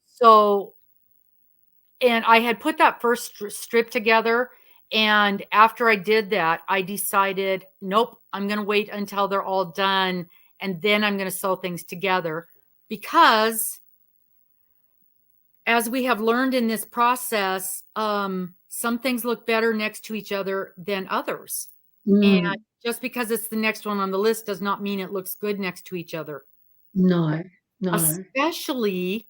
So, and I had put that first strip together, and after I did that, I decided, nope, I'm going to wait until they're all done, and then I'm going to sew things together, because as we have learned in this process, some things look better next to each other than others. And just because it's the next one on the list does not mean it looks good next to each other. No. Especially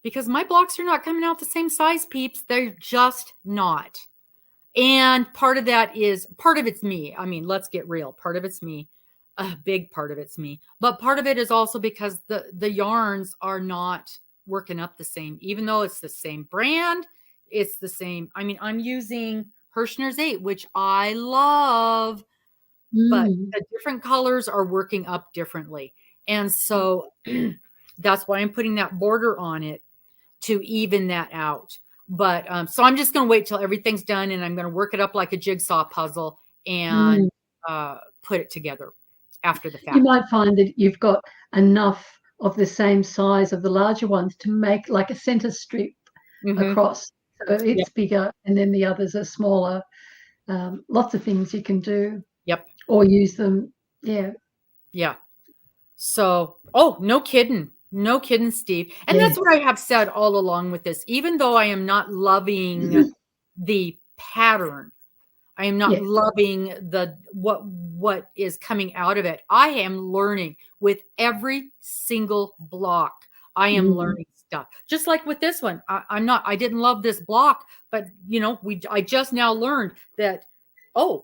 because my blocks are not coming out the same size, peeps. They're just not. And part of it's me. I mean, let's get real. Part of it's me. A big part of it's me. But part of it is also because the yarns are not working up the same. Even though it's the same brand, it's the same. I mean, I'm using Hirschner's 8, which I love, but the different colors are working up differently. And so that's why I'm putting that border on it to even that out. But so I'm just going to wait till everything's done, and I'm going to work it up like a jigsaw puzzle and put it together after the fact. You might find that you've got enough of the same size of the larger ones to make like a center strip across. So it's bigger, and then the others are smaller. Lots of things you can do. Yep. Or use them. Yeah. Yeah. So, no kidding. No kidding, Steve. And that's what I have said all along with this. Even though I am not loving the pattern, I am not loving what is coming out of it. I am learning with every single block. I am learning stuff. Just like with this one, I didn't love this block, but I just now learned that,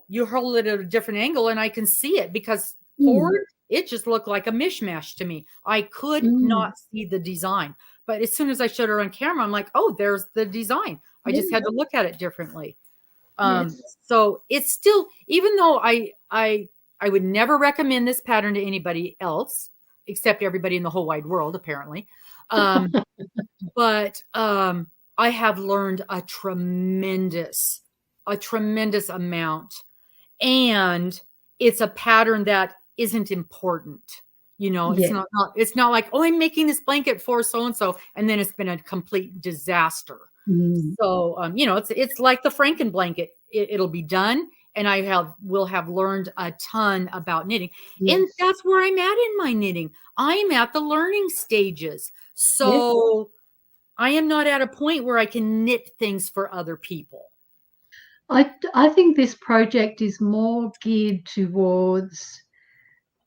you hold it at a different angle and I can see it, because forward, it just looked like a mishmash to me. I could not see the design, but as soon as I showed her on camera, I'm like, there's the design. I just had to look at it differently. So it's still, even though I would never recommend this pattern to anybody else, except everybody in the whole wide world, apparently. But I have learned a tremendous amount, and it's a pattern that isn't important. It's not like, I'm making this blanket for so-and-so, and then it's been a complete disaster. So, it's like the Franken blanket. It'll be done, and will have learned a ton about knitting. And that's where I'm at in my knitting. I'm at the learning stages. So I am not at a point where I can knit things for other people. I think this project is more geared towards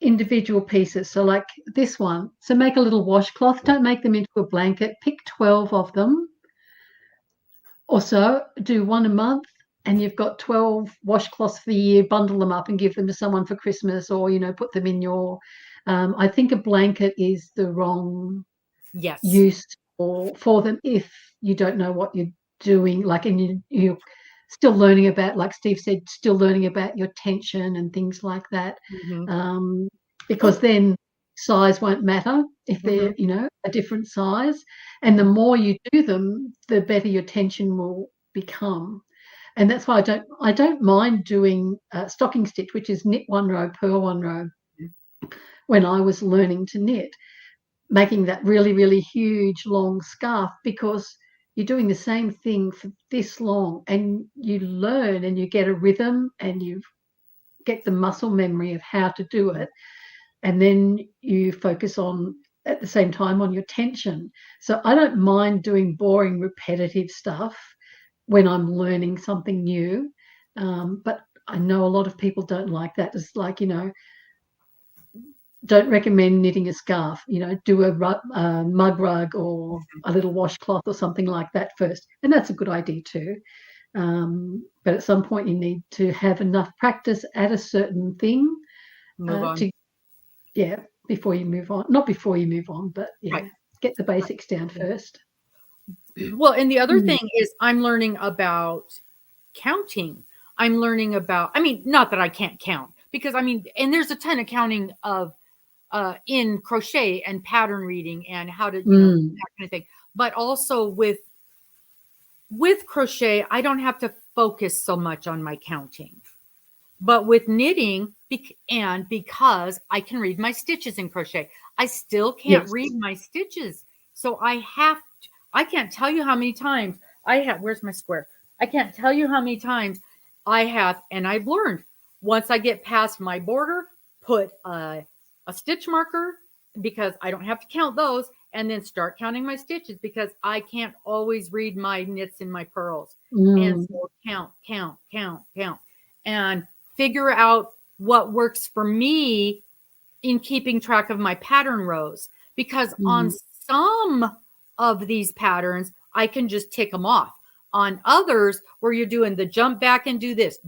individual pieces. So like this one. So make a little washcloth. Don't make them into a blanket. Pick 12 of them. Or so. Do one a month. And you've got 12 washcloths for the year. Bundle them up and give them to someone for Christmas, or, put them in your... I think a blanket is the wrong use for them if you don't know what you're doing. Like, and you're still learning about, like Steve said, still learning about your tension and things like that. Because then size won't matter if they're, a different size. And the more you do them, the better your tension will become. And that's why I don't mind doing stocking stitch, which is knit one row, purl one row. When I was learning to knit, making that really, really huge long scarf, because you're doing the same thing for this long, and you learn and you get a rhythm and you get the muscle memory of how to do it. And then you focus on, at the same time, on your tension. So I don't mind doing boring, repetitive stuff when I'm learning something new. But I know a lot of people don't like that. It's like, don't recommend knitting a scarf, do a mug rug or a little washcloth or something like that first. And that's a good idea too. But at some point you need to have enough practice at a certain thing before you move on. Not before you move on, but get the basics down first. Well, and the other thing is I'm learning about counting. I'm learning about, not that I can't count, because and there's a ton of counting of in crochet and pattern reading and how to, that kind of thing. But also with crochet, I don't have to focus so much on my counting. But with knitting, because I can read my stitches in crochet, I still can't read my stitches. So I can't tell you how many times where's my square? I can't tell you how many times and I've learned, once I get past my border, put a stitch marker, because I don't have to count those, and then start counting my stitches, because I can't always read my knits and my purls. And so count, and figure out what works for me in keeping track of my pattern rows. Because on some of these patterns, I can just tick them off. On others, where you're doing the jump back and do this,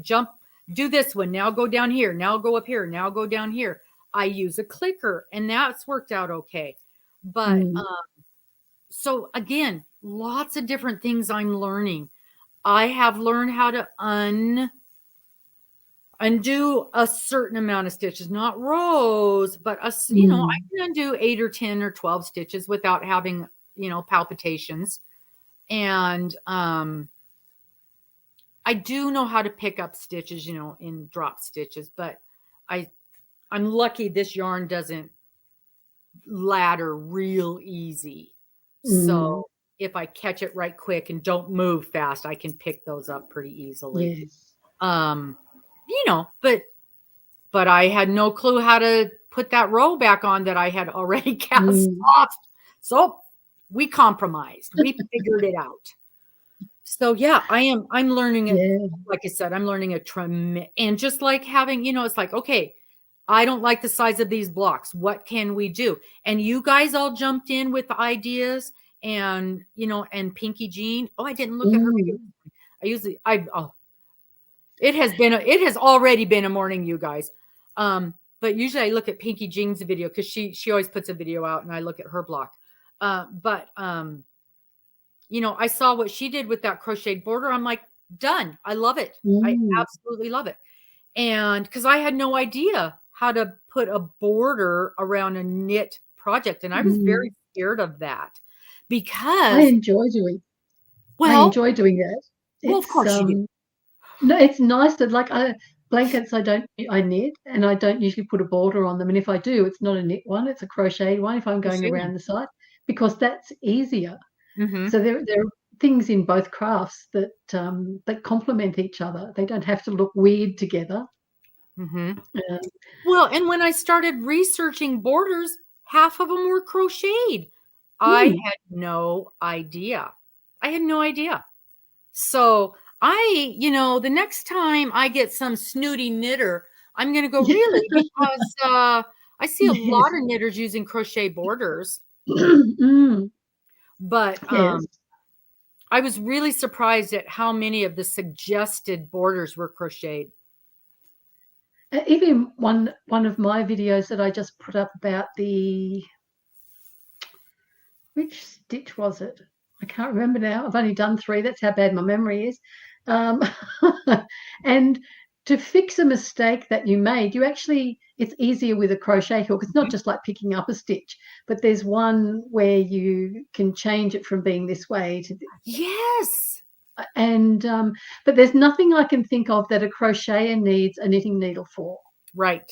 do this one, now go down here, now go up here, now go down here, I use a clicker, and that's worked out okay. But so again, lots of different things I'm learning. I have learned how to undo a certain amount of stitches, not rows, but I can undo 8 or 10 or 12 stitches without having, palpitations. And I do know how to pick up stitches, in drop stitches, but I'm lucky this yarn doesn't ladder real easy. So if I catch it right quick and don't move fast, I can pick those up pretty easily. But I had no clue how to put that row back on that I had already cast off. So we compromised. We figured it out. So I'm learning it. Like I said, I'm learning and just like having, it's like, okay, I don't like the size of these blocks. What can we do? And you guys all jumped in with the ideas, and, and Pinky Jean. Oh, I didn't look at her. It has already been a morning, you guys. But usually I look at Pinky Jean's video, because she always puts a video out, and I look at her block. But I saw what she did with that crocheted border. I'm like, done. I love it. I absolutely love it. And because I had no idea how to put a border around a knit project. And I was very scared of that, because I enjoy doing that. Well, of course you do. No, it's nice to, like, blankets I knit, and I don't usually put a border on them. And if I do, it's not a knit one, it's a crocheted one if I'm going around the side, because that's easier. So there are things in both crafts that complement each other. They don't have to look weird together. Well, and when I started researching borders, half of them were crocheted. I had no idea. So the next time I get some snooty knitter, I'm going to go, really? Because I see a lot of knitters using crochet borders. But I was really surprised at how many of the suggested borders were crocheted. Even one of my videos that I just put up about which stitch was it? I can't remember now. I've only done 3. That's how bad my memory is. And to fix a mistake that you made, it's easier with a crochet hook. It's not just like picking up a stitch, but there's one where you can change it from being this way to yes. And but there's nothing I can think of that a crocheter needs a knitting needle for. Right.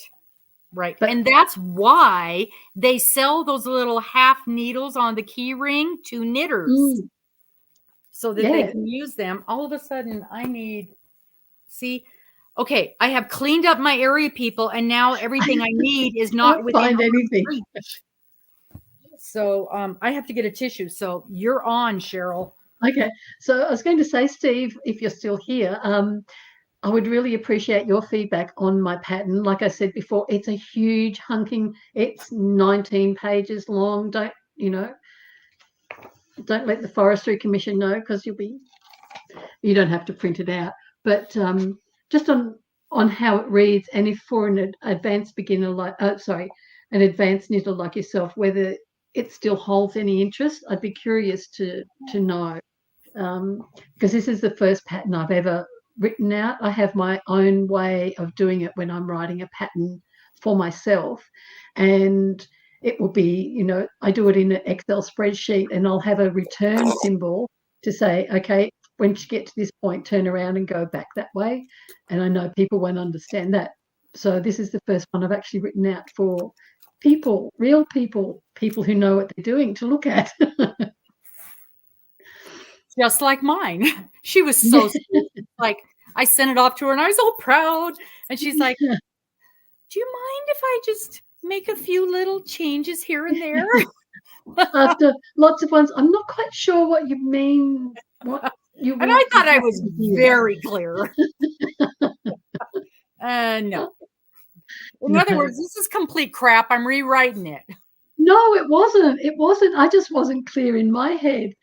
And that's why they sell those little half needles on the key ring to knitters so that they can use them. All of a sudden, okay, I have cleaned up my area, people, and now everything I need is not within anything. Reach. So I have to get a tissue. So you're on, Cheryl. Okay. So I was going to say, Steve, if you're still here, I would really appreciate your feedback on my pattern. Like I said before, it's a huge hunking. It's 19 pages long. Don't let the Forestry Commission know, because you don't have to print it out. But just on how it reads, and if for an advanced beginner an advanced knitter like yourself, whether it still holds any interest, I'd be curious to know, because this is the first pattern I've ever written out. I have my own way of doing it when I'm writing a pattern for myself, and it will be, I do it in an Excel spreadsheet, and I'll have a return symbol to say, okay, when you get to this point, turn around and go back that way. And I know people won't understand that. So this is the first one I've actually written out for people, real people who know what they're doing, to look at. Just like mine. She was so sweet. Like, I sent it off to her and I was so proud. And she's like, do you mind if I just make a few little changes here and there? After lots of ones, I'm not quite sure what you mean. What you and I thought I was very clear. No. In other words, this is complete crap. I'm rewriting it. No, it wasn't. It wasn't. I just wasn't clear in my head.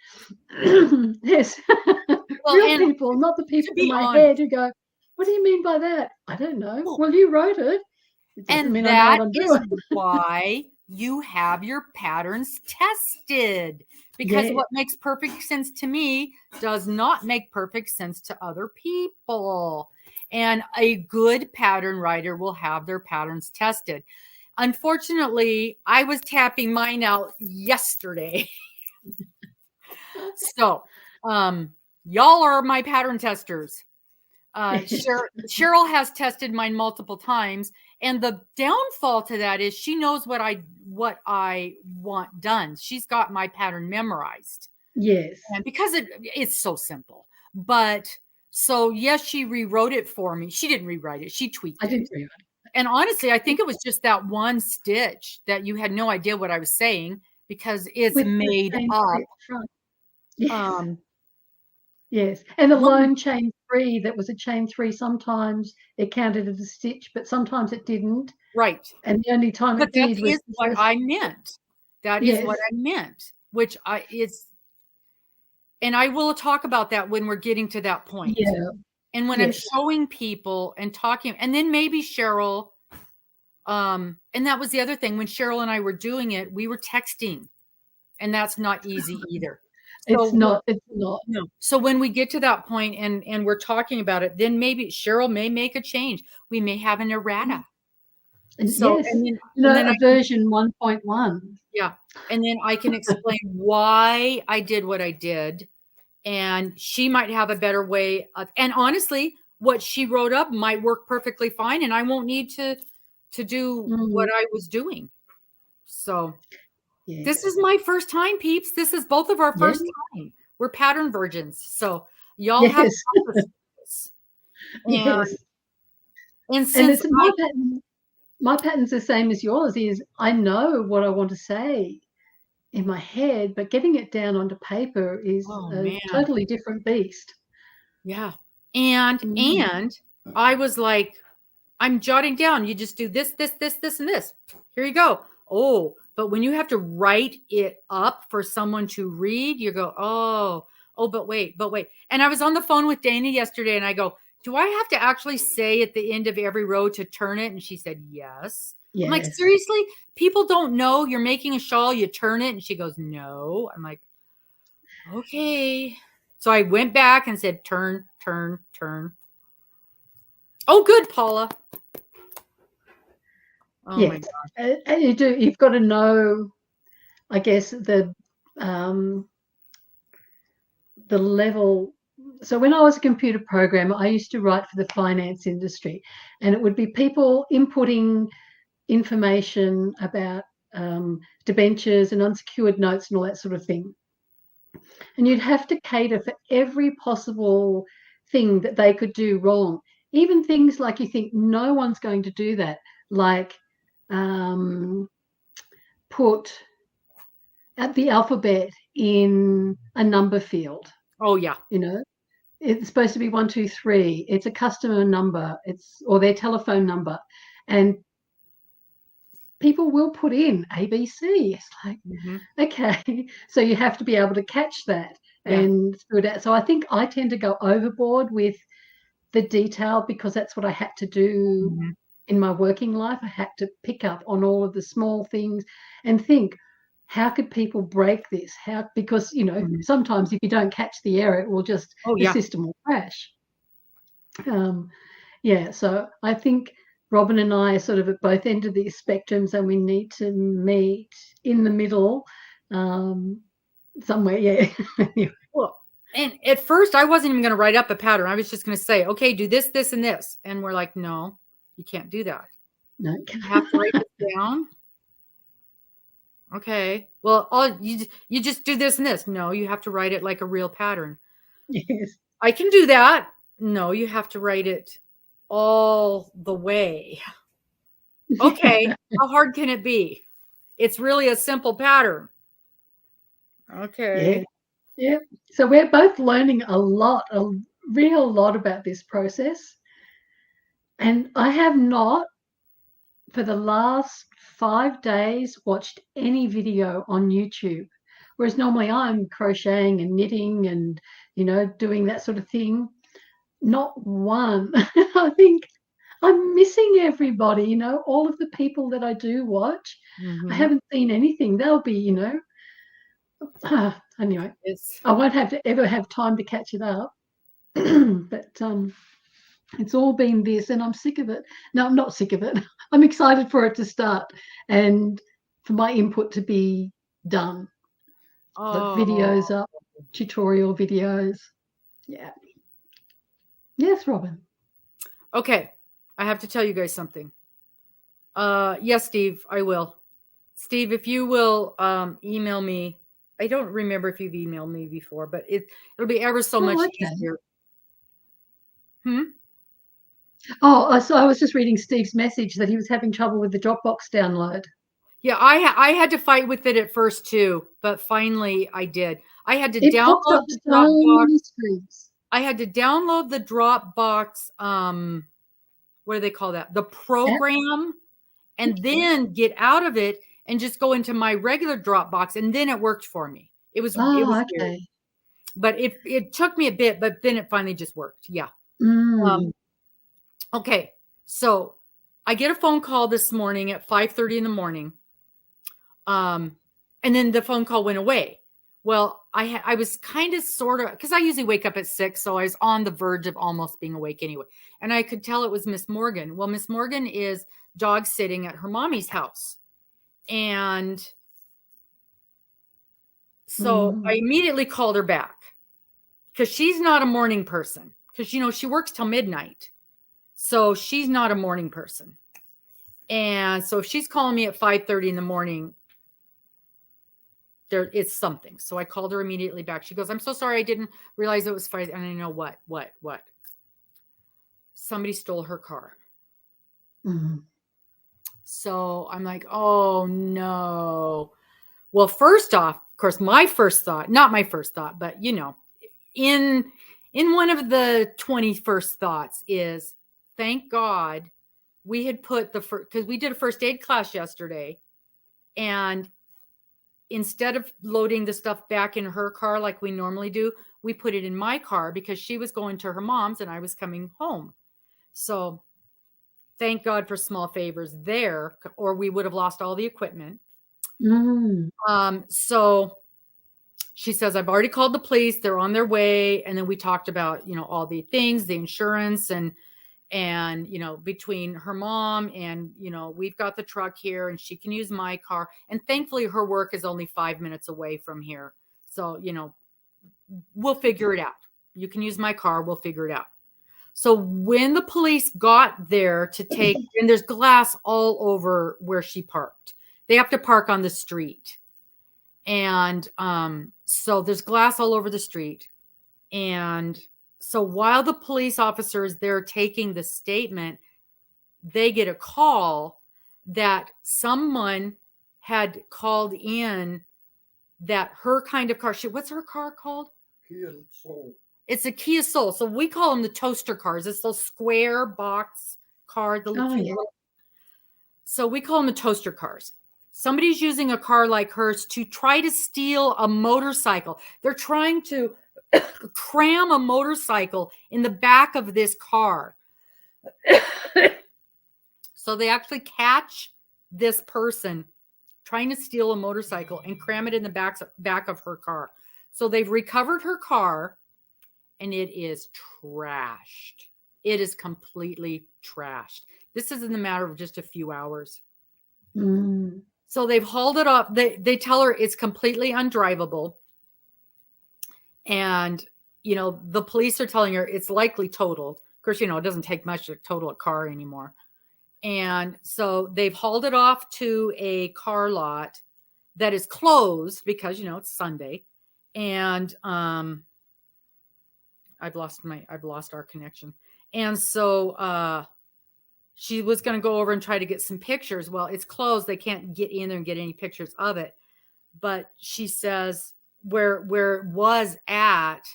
Yes. Well, real people, not the people in my head who go, what do you mean by that? I don't know. Well, you wrote it. It doesn't mean I know what I'm doing. Why you have your patterns tested. Because what makes perfect sense to me does not make perfect sense to other people. And a good pattern writer will have their patterns tested. Unfortunately, I was tapping mine out yesterday. So, y'all are my pattern testers. Cheryl has tested mine multiple times, and the downfall to that is she knows what I want done. She's got my pattern memorized. Yes, and because it's so simple. But so yes, she rewrote it for me. She didn't rewrite it. She tweaked it. I didn't rewrite it. And honestly, I think it was just that one stitch that you had no idea what I was saying, because it's made up. Yes. Yes, and the lone chain 3, that was a chain 3, sometimes it counted as a stitch, but sometimes it didn't. Right. And the only time it did was what I meant. That is what I meant, and I will talk about that when we're getting to that point. Yeah. And when I'm showing people and talking, and then maybe Cheryl, and that was the other thing, when Cheryl and I were doing it, we were texting, and that's not easy either. It's not. No. So when we get to that point and we're talking about it, then maybe Cheryl may make a change. We may have an errata. So, and then a version 1.1. Yeah. And then I can explain why I did what I did. And she might have a better way of, and honestly, what she wrote up might work perfectly fine. And I won't need to do what I was doing. So this is my first time, peeps. This is both of our first time. We're pattern virgins. So y'all have this. And since my pattern's the same as yours, is I know what I want to say in my head, but getting it down onto paper is a totally different beast. Yeah. And I was like, I'm jotting down. You just do this, this, this, this, and this. Here you go. Oh, but when you have to write it up for someone to read, you go, but wait. And I was on the phone with Dana yesterday, and I go, do I have to actually say at the end of every row to turn it? And she said, yes. I'm like, seriously? People don't know you're making a shawl, you turn it? And she goes, no. I'm like, okay. So I went back and said, turn, turn, turn. Oh, good, Paula. Oh yes. my gosh. And you've got to know, I guess, the level. So when I was a computer programmer, I used to write for the finance industry, and it would be people inputting information about debentures and unsecured notes and all that sort of thing. And you'd have to cater for every possible thing that they could do wrong. Even things like you think no one's going to do that, like put at the alphabet in a number field. Oh yeah. You know, it's supposed to be 1, 2, 3. It's a customer number. Or their telephone number, and people will put in ABC. It's like, okay, so you have to be able to catch that and through that. So I think I tend to go overboard with the detail because that's what I had to do in my working life. I had to pick up on all of the small things and think, how could people break this? Because, sometimes if you don't catch the error, it will just, the system will crash. So I think Robin and I are sort of at both ends of these spectrums, and we need to meet in the middle somewhere. Yeah. Well, and at first I wasn't even going to write up a pattern. I was just going to say, okay, do this, this, and this. And we're like, no, you can't do that. No. You have to write this down. Okay. Well, you just do this and this. No, you have to write it like a real pattern. Yes. I can do that. No, you have to write it all the way. Okay. How hard can it be? It's really a simple pattern. Okay. Yeah. So we're both learning a real lot about this process. And I have not, for the last 5 days, watched any video on YouTube. Whereas normally I'm crocheting and knitting and, doing that sort of thing. Not one. I think I'm missing everybody, all of the people that I do watch. I haven't seen anything. They'll be, anyway, I won't ever have time to catch it up. But it's all been this, and I'm sick of it. No, I'm not sick of it. I'm excited for it to start and for my input to be done. The videos up, tutorial videos. Yeah. Yes, Robin. Okay. I have to tell you guys something. Yes, Steve, I will. Steve, if you will email me. I don't remember if you've emailed me before, but it'll be ever so much easier. Oh, so I was just reading Steve's message that he was having trouble with the Dropbox download. Yeah, I had to fight with it at first too, but finally I did. I had to download the Dropbox. I had to download the Dropbox. What do they call that? The program, and then get out of it and just go into my regular Dropbox, and then it worked for me. It was okay. Weird. But it took me a bit, but then it finally just worked. Yeah. Okay, so I get a phone call this morning at 5:30 in the morning. And then the phone call went away. Well, I was kind of sort of, because I usually wake up at 6, so I was on the verge of almost being awake anyway. And I could tell it was Miss Morgan. Well, Miss Morgan is dog sitting at her mommy's house. And so I immediately called her back because she's not a morning person, because, she works till midnight. So she's not a morning person. And so if she's calling me at 5:30 in the morning, there it's something. So I called her immediately back. She goes, I'm so sorry. I didn't realize it was Friday. And I know what? Somebody stole her car. So I'm like, oh no. Well, first off, of course, not my first thought, but in one of the 21st thoughts is, thank God we had put because we did a first aid class yesterday, and instead of loading the stuff back in her car like we normally do, we put it in my car because she was going to her mom's and I was coming home. So thank God for small favors there, or we would have lost all the equipment. So she says, I've already called the police. They're on their way. And then we talked about, all the things, the insurance. And And, between her mom and, we've got the truck here and she can use my car. And thankfully her work is only 5 minutes away from here. So, we'll figure it out. You can use my car. We'll figure it out. So when the police got there to take, and there's glass all over where she parked, they have to park on the street. And so there's glass all over the street. And so while the police officers they're taking the statement, they get a call that someone had called in that her kind of car, what's her car called? Kia Soul. It's a Kia Soul. So we call them the toaster cars. It's those square box car. So we call them the toaster cars. Somebody's using a car like hers to try to steal a motorcycle. They're trying to cram a motorcycle in the back of this car. So they actually catch this person trying to steal a motorcycle and cram it in the back of her car. So they've recovered her car and it is trashed. It is completely trashed. This is in the matter of just a few hours. Mm. So they've hauled it up. They tell her it's completely undrivable. And, the police are telling her it's likely totaled. Of course, it doesn't take much to total a car anymore. And so they've hauled it off to a car lot that is closed because, it's Sunday. And I've lost our connection. And so she was going to go over and try to get some pictures. Well, it's closed. They can't get in there and get any pictures of it. But she says where it was at,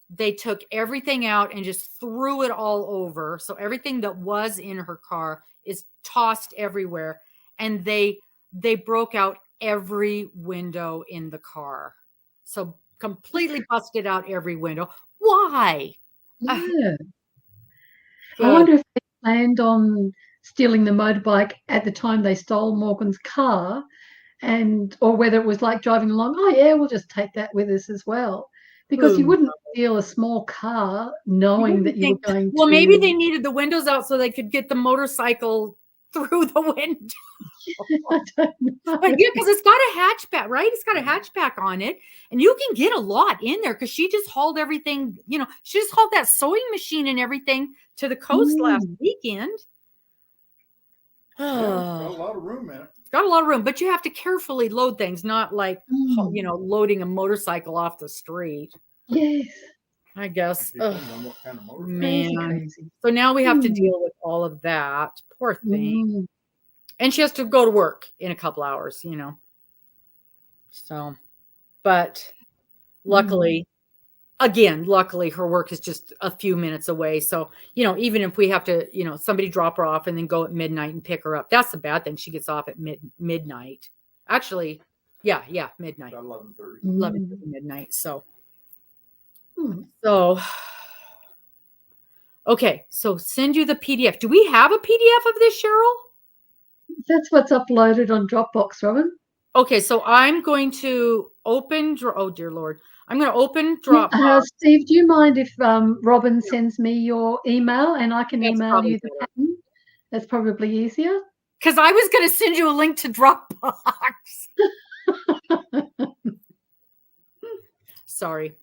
they took everything out and just threw it all over. So everything that was in her car is tossed everywhere. And they broke out every window in the car. So completely busted out every window. Why? Yeah. I wonder if they planned on stealing the motorbike at the time they stole Morgan's car, or whether it was like driving along, oh yeah, we'll just take that with us as well. Because you wouldn't steal a small car knowing that you were going to... Well, maybe they needed the windows out so they could get the motorcycle through the window. I don't know. But yeah, because it's got a hatchback, right? It's got a hatchback on it. And you can get a lot in there because she just hauled everything, she just hauled that sewing machine and everything to the coast last weekend. Yeah, got a lot of room in it. It's got a lot of room, but you have to carefully load things, not like, loading a motorcycle off the street. Yes. I guess. Depending on what kind of motorcycle. Man. Crazy. So now we have to deal with all of that. Poor thing. And she has to go to work in a couple hours, So, but luckily her work is just a few minutes away. So, even if we have to, somebody drop her off and then go at midnight and pick her up, that's the bad thing. She gets off at midnight. Actually, yeah, midnight. 11:30 midnight. So, okay. So send you the PDF. Do we have a PDF of this, Cheryl? That's what's uploaded on Dropbox, Robin. Okay, so I'm going to open. Oh dear Lord, I'm going to open Dropbox. Steve, do you mind if Robin sends me your email and I can email you the pattern? That's probably easier. Because I was going to send you a link to Dropbox. Sorry.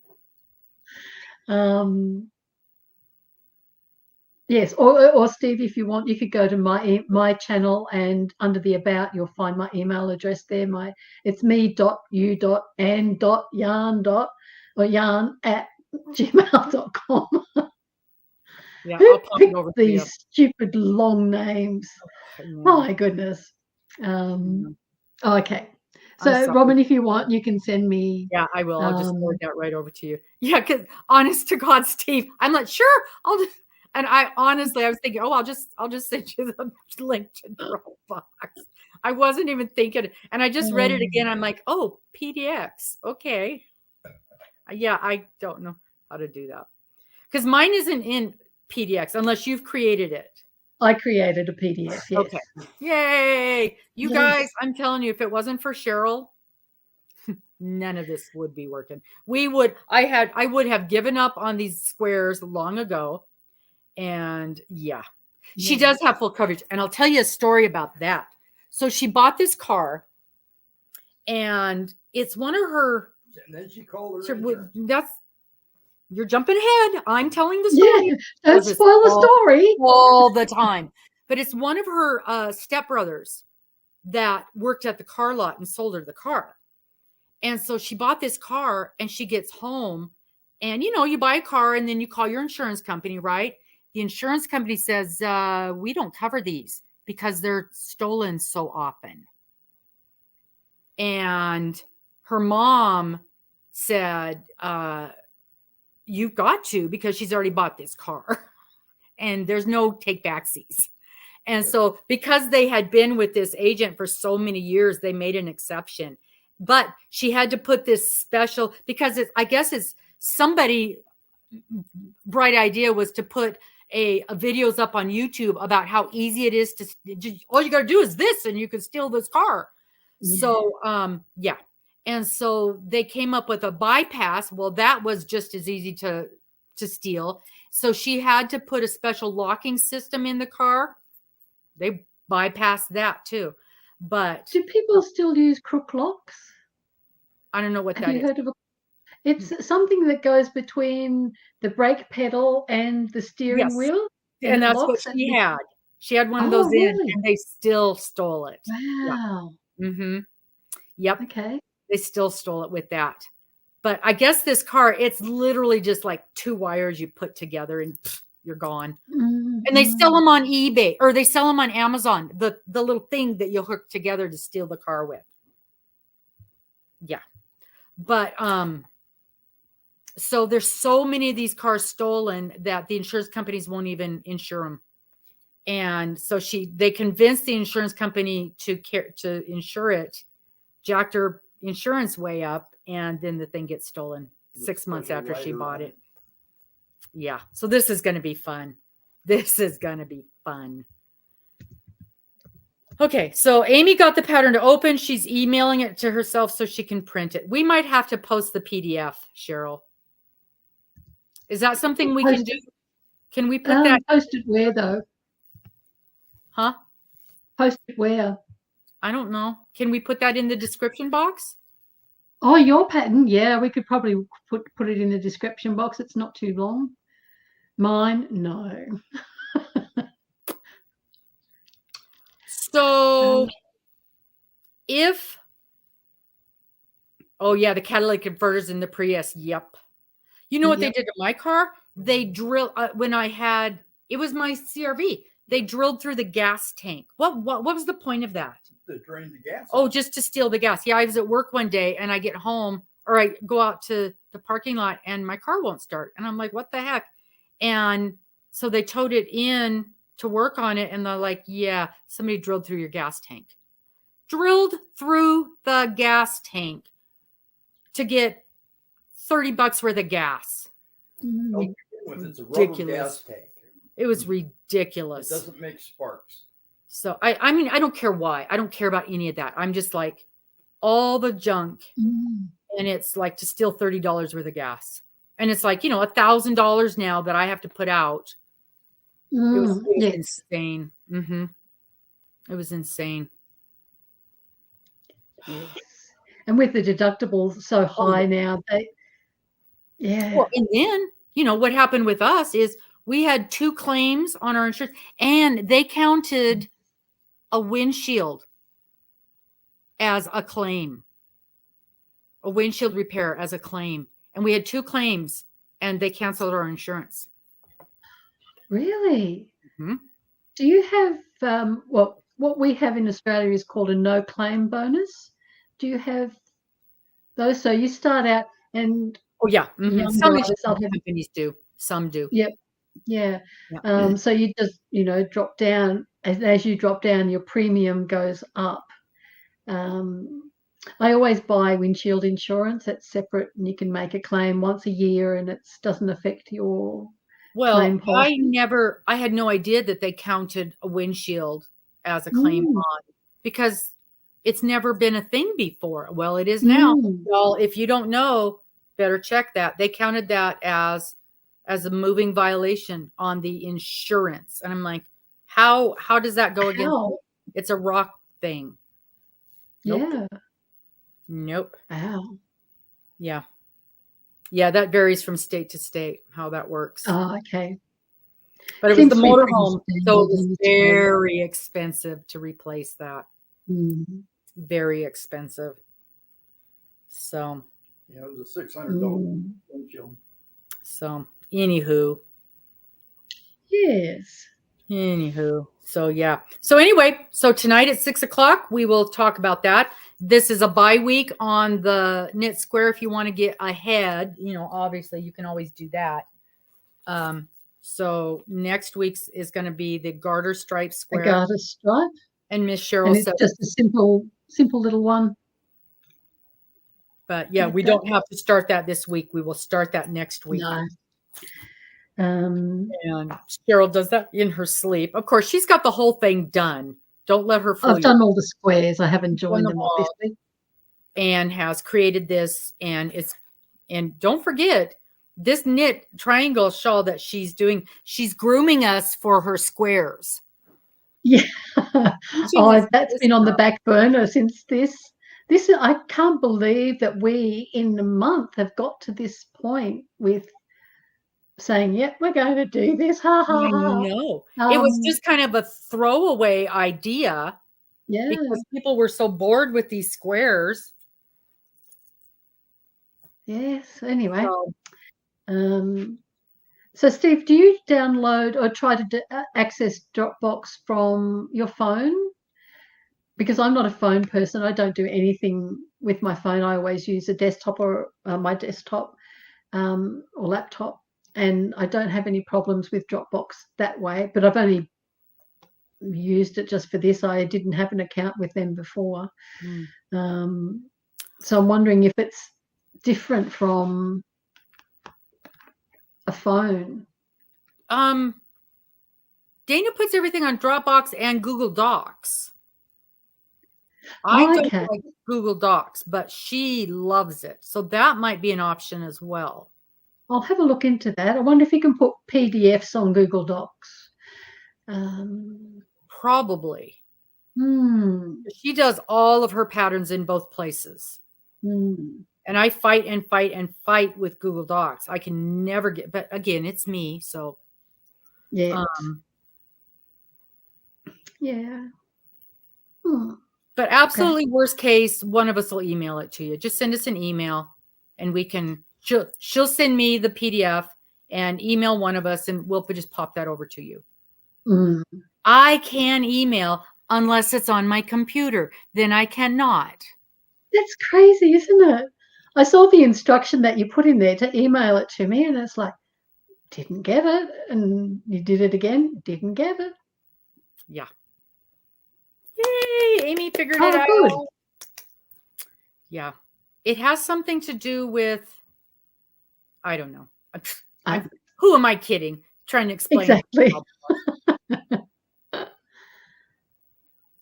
Yes, or Steve, if you want, you could go to my channel and under the about, you'll find my email address there. It's me.u.n.yarn@gmail.com. Yeah, Who I'll pop it over these stupid long names? My goodness. Okay. So, Robin, if you want, you can send me. Yeah, I will. I'll just forward that right over to you. Yeah, because honest to God, Steve, I'm like, sure, I'll just. And I was thinking, I'll just send you the link to Dropbox. I wasn't even thinking, and I just read it again. I'm like, oh, PDX, okay. Yeah, I don't know how to do that because mine isn't in PDX unless you've created it. I created a PDF. Yes. Okay. Yay, you guys! I'm telling you, if it wasn't for Cheryl, none of this would be working. I would have given up on these squares long ago. And yeah, She does have full coverage. And I'll tell you a story about that. So she bought this car, and it's one of her. And then she called her. You're jumping ahead. I'm telling the story. Yeah, don't spoil the story. All the time. But it's one of her stepbrothers that worked at the car lot and sold her the car. And so she bought this car, and she gets home, and you buy a car and then you call your insurance company, right? The insurance company says, we don't cover these because they're stolen so often. And her mom said, you've got to, because she's already bought this car and there's no take backsies. And so because they had been with this agent for so many years, they made an exception. But she had to put this special, because I guess it's somebody bright idea was to put a videos up on YouTube about how easy it is to, all you got to do is this and you can steal this car. Yeah. So, yeah. And so they came up with a bypass. Well, that was just as easy to steal. So she had to put a special locking system in the car. They bypassed that too. But do people still use crook locks? I don't know what that is. Have you heard of it's something that goes between the brake pedal and the steering wheel. And that's what she had. She had one of those in, and they still stole it. Wow. Yeah. Mm-hmm. Yep. Okay. They still stole it with that. But I guess this car, it's literally just like 2 wires you put together and you're gone. Mm-hmm. And they sell them on eBay, or they sell them on Amazon, the little thing that you'll hook together to steal the car with. Yeah. But so there's so many of these cars stolen that the insurance companies won't even insure them. And so they convinced the insurance company to insure it, jacked her insurance way up, and then the thing gets stolen 6 months after she bought it. Yeah. So this is going to be fun. This is going to be fun. Okay. So Amy got the pattern to open. She's emailing it to herself so she can print it. We might have to post the PDF, Cheryl. Is that something we can do? Can we put that? Post it where, though? Huh? Post it where? I don't know. Can we put that in the description box? Oh, your pattern? Yeah, we could probably put it in the description box. It's not too long. Mine, no. So the catalytic converters in the Prius. Yep. You know what they did to my car? They drilled when it was my CRV. They drilled through the gas tank. What was the point of that? To drain the gas. Oh, just to steal the gas. Yeah, I was at work one day and I get home, or I go out to the parking lot and my car won't start. And I'm like, what the heck? And so they towed it in to work on it. And they're like, yeah, somebody drilled through your gas tank. Drilled through the gas tank to get $30 worth of gas. It's a rubber gas tank. It was ridiculous. It doesn't make sparks. So I mean, I don't care why. I don't care about any of that. I'm just like, all the junk. And it's like to steal $30 worth of gas. And it's like, $1,000 now that I have to put out. It was insane. Mm-hmm. It was insane. Yes. And with the deductibles so high now, Well, and then, what happened with us is we had 2 claims on our insurance, and they counted a windshield as a claim, a windshield repair as a claim. And we had 2 claims, and they canceled our insurance. Really? Mm-hmm. Do you have what we have in Australia is called a no claim bonus? Do you have those? So you start out and mm-hmm. Some companies do. Some do. Yep. Yeah. So you just drop down as you drop down, your premium goes up. I always buy windshield insurance. It's separate, and you can make a claim once a year, and it doesn't affect your claim policy. I had no idea that they counted a windshield as a claim on, because it's never been a thing before. Well, it is now. Well, if you don't know, better check that. They counted that as a moving violation on the insurance. And I'm like, How does that go against? How? It's a rock thing. Nope. Yeah. Nope. Wow. Yeah. Yeah, that varies from state to state, how that works. Oh, okay. But it was the motorhome, so it was very expensive to replace that. Very expensive. So. Yeah, it was a $600 windshield. So, anywho. Yes. Anywho. So, yeah. So, anyway, so tonight at 6:00, we will talk about that. This is a bye week on the Knit Square. If you want to get ahead, obviously you can always do that. So next week's is going to be the garter stripe square. A garter stripe. And Miss Cheryl and it's just a simple little one. But yeah, we don't have to start that this week. We will start that next week. No. And Cheryl does that in her sleep. Of course, she's got the whole thing done. Don't let her fool you. I've done all the squares. I haven't joined them obviously. And has created this, and don't forget this knit triangle shawl that she's doing. She's grooming us for her squares. Yeah. That's been on the back burner since this. I can't believe that we in a month have got to this point with saying, yep, we're going to do this. Ha ha ha. No, it was just kind of a throwaway idea. Yeah. Because people were so bored with these squares. Yes. Anyway. So Steve, do you download or try to access Dropbox from your phone? Because I'm not a phone person. I don't do anything with my phone. I always use a desktop or my desktop or laptop, and I don't have any problems with Dropbox that way. But I've only used it just for this. I didn't have an account with them before. So I'm wondering if it's different from a phone. Dana puts everything on Dropbox and Google Docs. I don't like Google Docs, but she loves it. So that might be an option as well. I'll have a look into that. I wonder if you can put PDFs on Google Docs. Probably. She does all of her patterns in both places. And I fight with Google Docs. I can never get, but again, it's me. So, yeah. Yeah. But absolutely worst case, one of us will email it to you. Just send us an email and she'll send me the PDF and email one of us and we'll just pop that over to you. I can email unless it's on my computer. Then I cannot. That's crazy, isn't it? I saw the instruction that you put in there to email it to me and it's like, didn't get it. And you did it again, didn't get it. Yeah. Yay, Amy figured it out. Good. Yeah. It has something to do with, I don't know. Who am I kidding? Trying to explain. Exactly.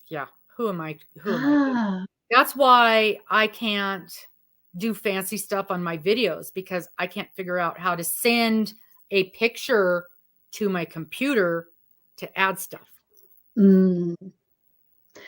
Yeah. Who am I kidding? That's why I can't do fancy stuff on my videos, because I can't figure out how to send a picture to my computer to add stuff.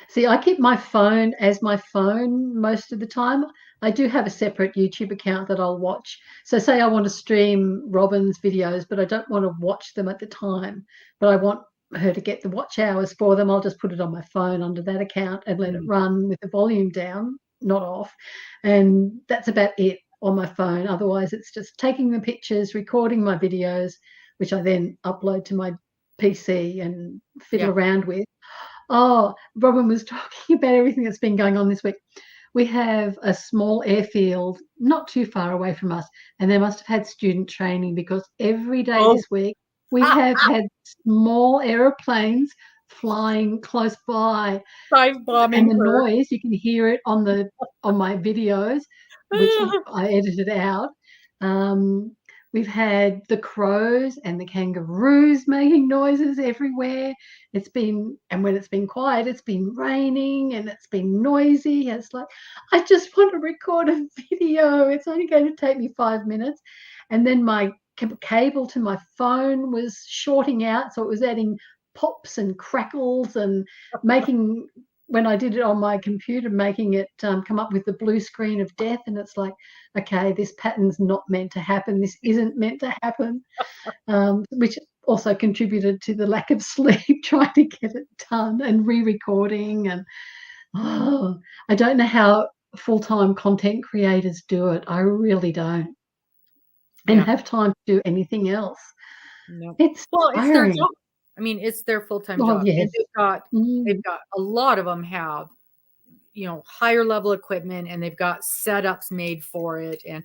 See, I keep my phone as my phone most of the time. I do have a separate YouTube account that I'll watch. So say I want to stream Robin's videos, but I don't want to watch them at the time, but I want her to get the watch hours for them. I'll just put it on my phone under that account and let it run with the volume down, not off. And that's about it on my phone. Otherwise, it's just taking the pictures, recording my videos, which I then upload to my PC and fiddle around with. Oh, Robin was talking about everything that's been going on this week. We have a small airfield not too far away from us, and they must have had student training because every day this week we have had small aeroplanes flying close by. And the noise, you can hear it on my videos, which I edited out. We've had the crows and the kangaroos making noises everywhere. And when it's been quiet, it's been raining and it's been noisy. It's like, I just want to record a video. It's only going to take me 5 minutes. And then my cable to my phone was shorting out, so it was adding pops and crackles and making, when I did it on my computer, making it come up with the blue screen of death. And it's like, okay, this pattern's not meant to happen. This isn't meant to happen, which also contributed to the lack of sleep trying to get it done and re-recording. And I don't know how full-time content creators do it. I really don't. And have time to do anything else. No. It's their job. I mean, it's their full-time job. Yes. And they've got a lot of them have, higher level equipment, and they've got setups made for it. And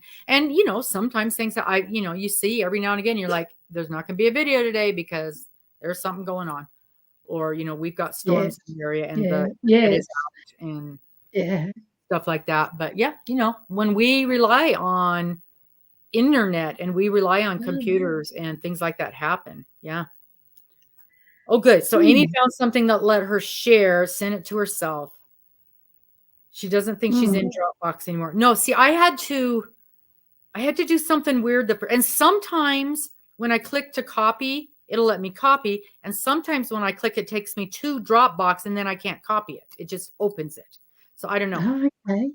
sometimes things that you see every now and again, you're like, there's not going to be a video today because there's something going on, or we've got storms in the area and the it is out and stuff like that. But when we rely on internet and we rely on computers and things like that happen. Yeah. Oh, good. So Amy found something that let her share, send it to herself. She doesn't think she's in Dropbox anymore. No, see, I had to do something weird. And sometimes when I click to copy, it'll let me copy. And sometimes when I click, it takes me to Dropbox and then I can't copy it. It just opens it. So I don't know. Okay.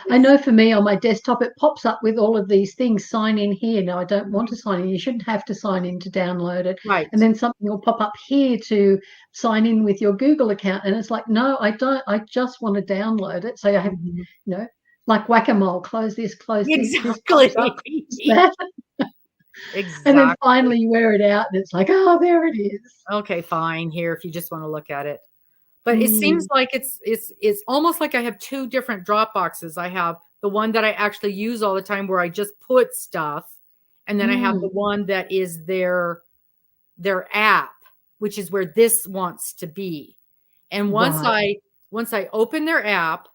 I know for me on my desktop, it pops up with all of these things. Sign in here. Now, I don't want to sign in. You shouldn't have to sign in to download it. Right. And then something will pop up here to sign in with your Google account. And it's like, no, I don't. I just want to download it. So I have, like whack-a-mole, close this, close this. Exactly. Exactly. And then finally you wear it out and it's like, oh, there it is. Okay, fine. Here, if you just want to look at it. But it seems like it's almost like I have two different Dropboxes. I have the one that I actually use all the time where I just put stuff. And then I have the one that is their app, which is where this wants to be. And once I opened their app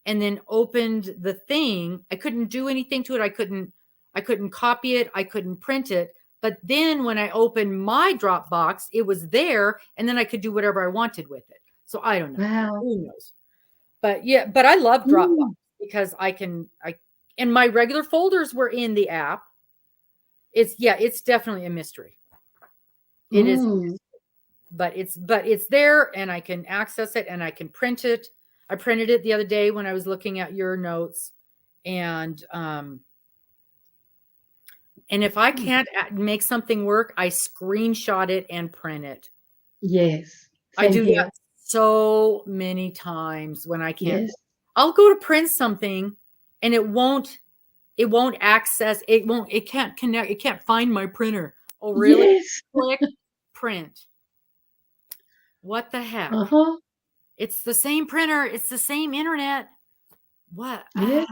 and then opened the thing, I couldn't do anything to it. I couldn't copy it. I couldn't print it. But then when I opened my Dropbox, it was there. And then I could do whatever I wanted with it. So I don't know. Wow. Who knows? But I love Dropbox because and my regular folders were in the app. It's definitely a mystery. It is, but it's there and I can access it and I can print it. I printed it the other day when I was looking at your notes, and if I can't make something work, I screenshot it and print it. Yes. I do that so many times when I can't. I'll go to print something and it won't access, it can't connect, it can't find my printer. Oh, really? Yes. Click print. What the heck? It's the same printer, it's the same internet. What? Yeah.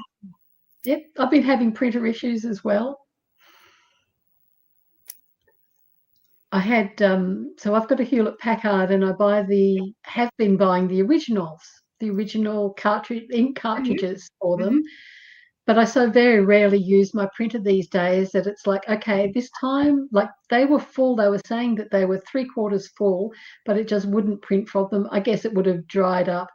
Yep. I've been having printer issues as well. I had, so I've got a Hewlett Packard and I have been buying the original ink cartridges for them. But I so very rarely use my printer these days that it's like, okay, this time, like they were full. They were saying that they were 3/4 full, but it just wouldn't print from them. I guess it would have dried up.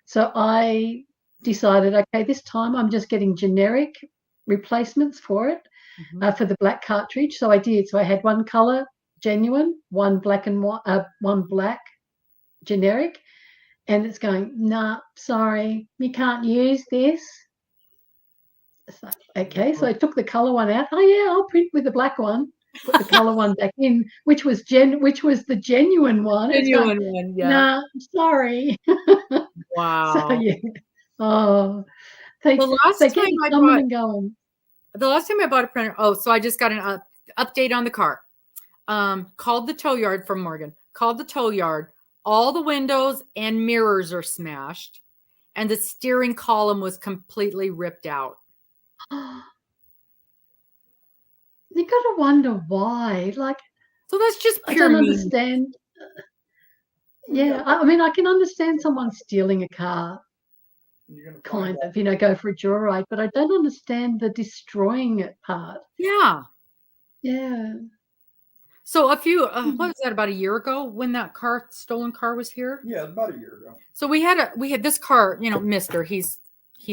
So I decided, okay, this time I'm just getting generic replacements for it, for the black cartridge. So I did. So I had one color, genuine, one black and white, one black generic, and it's going, nah, sorry, you can't use this. So, okay, so I took the color one out. Oh yeah, I'll print with the black one. Put the color one back in, which was the genuine one. Genuine one, yeah. Nah, sorry. Wow. So yeah. Oh, the last time I bought a printer. Oh, so I just got an update on the car. Called the tow yard from Morgan. Called the tow yard. All the windows and mirrors are smashed, and the steering column was completely ripped out. You got to wonder why. Like, so that's just pure. I don't understand. Yeah, I mean, I can understand someone stealing a car, kind of, go for a joyride, but I don't understand the destroying it part. Yeah. Yeah. So what was that, about a year ago when that stolen car was here? Yeah, about a year ago. So we had this car, Mister, he's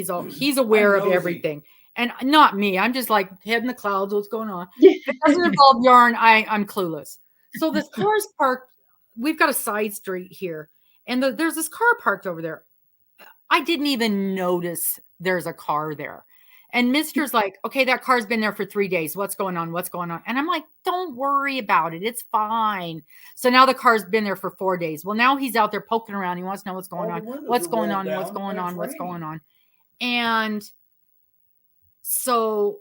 aware of everything. And not me. I'm just like head in the clouds, what's going on. If it doesn't involve yarn, I'm clueless. So this car is parked we've got a side street here, and there's this car parked over there. I didn't even notice there's a car there. And Mister's like, okay, that car's been there for 3 days. What's going on? What's going on? And I'm like, don't worry about it. It's fine. So now the car's been there for 4 days. Well, now he's out there poking around. He wants to know what's going on. What's going on? What's going on? What's going on? And so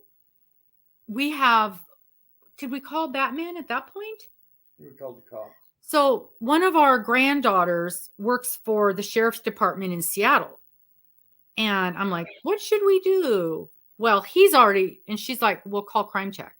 did we call Batman at that point? We called the cops. So one of our granddaughters works for the sheriff's department in Seattle. And I'm like, what should we do? Well, and she's like, we'll call Crime Check.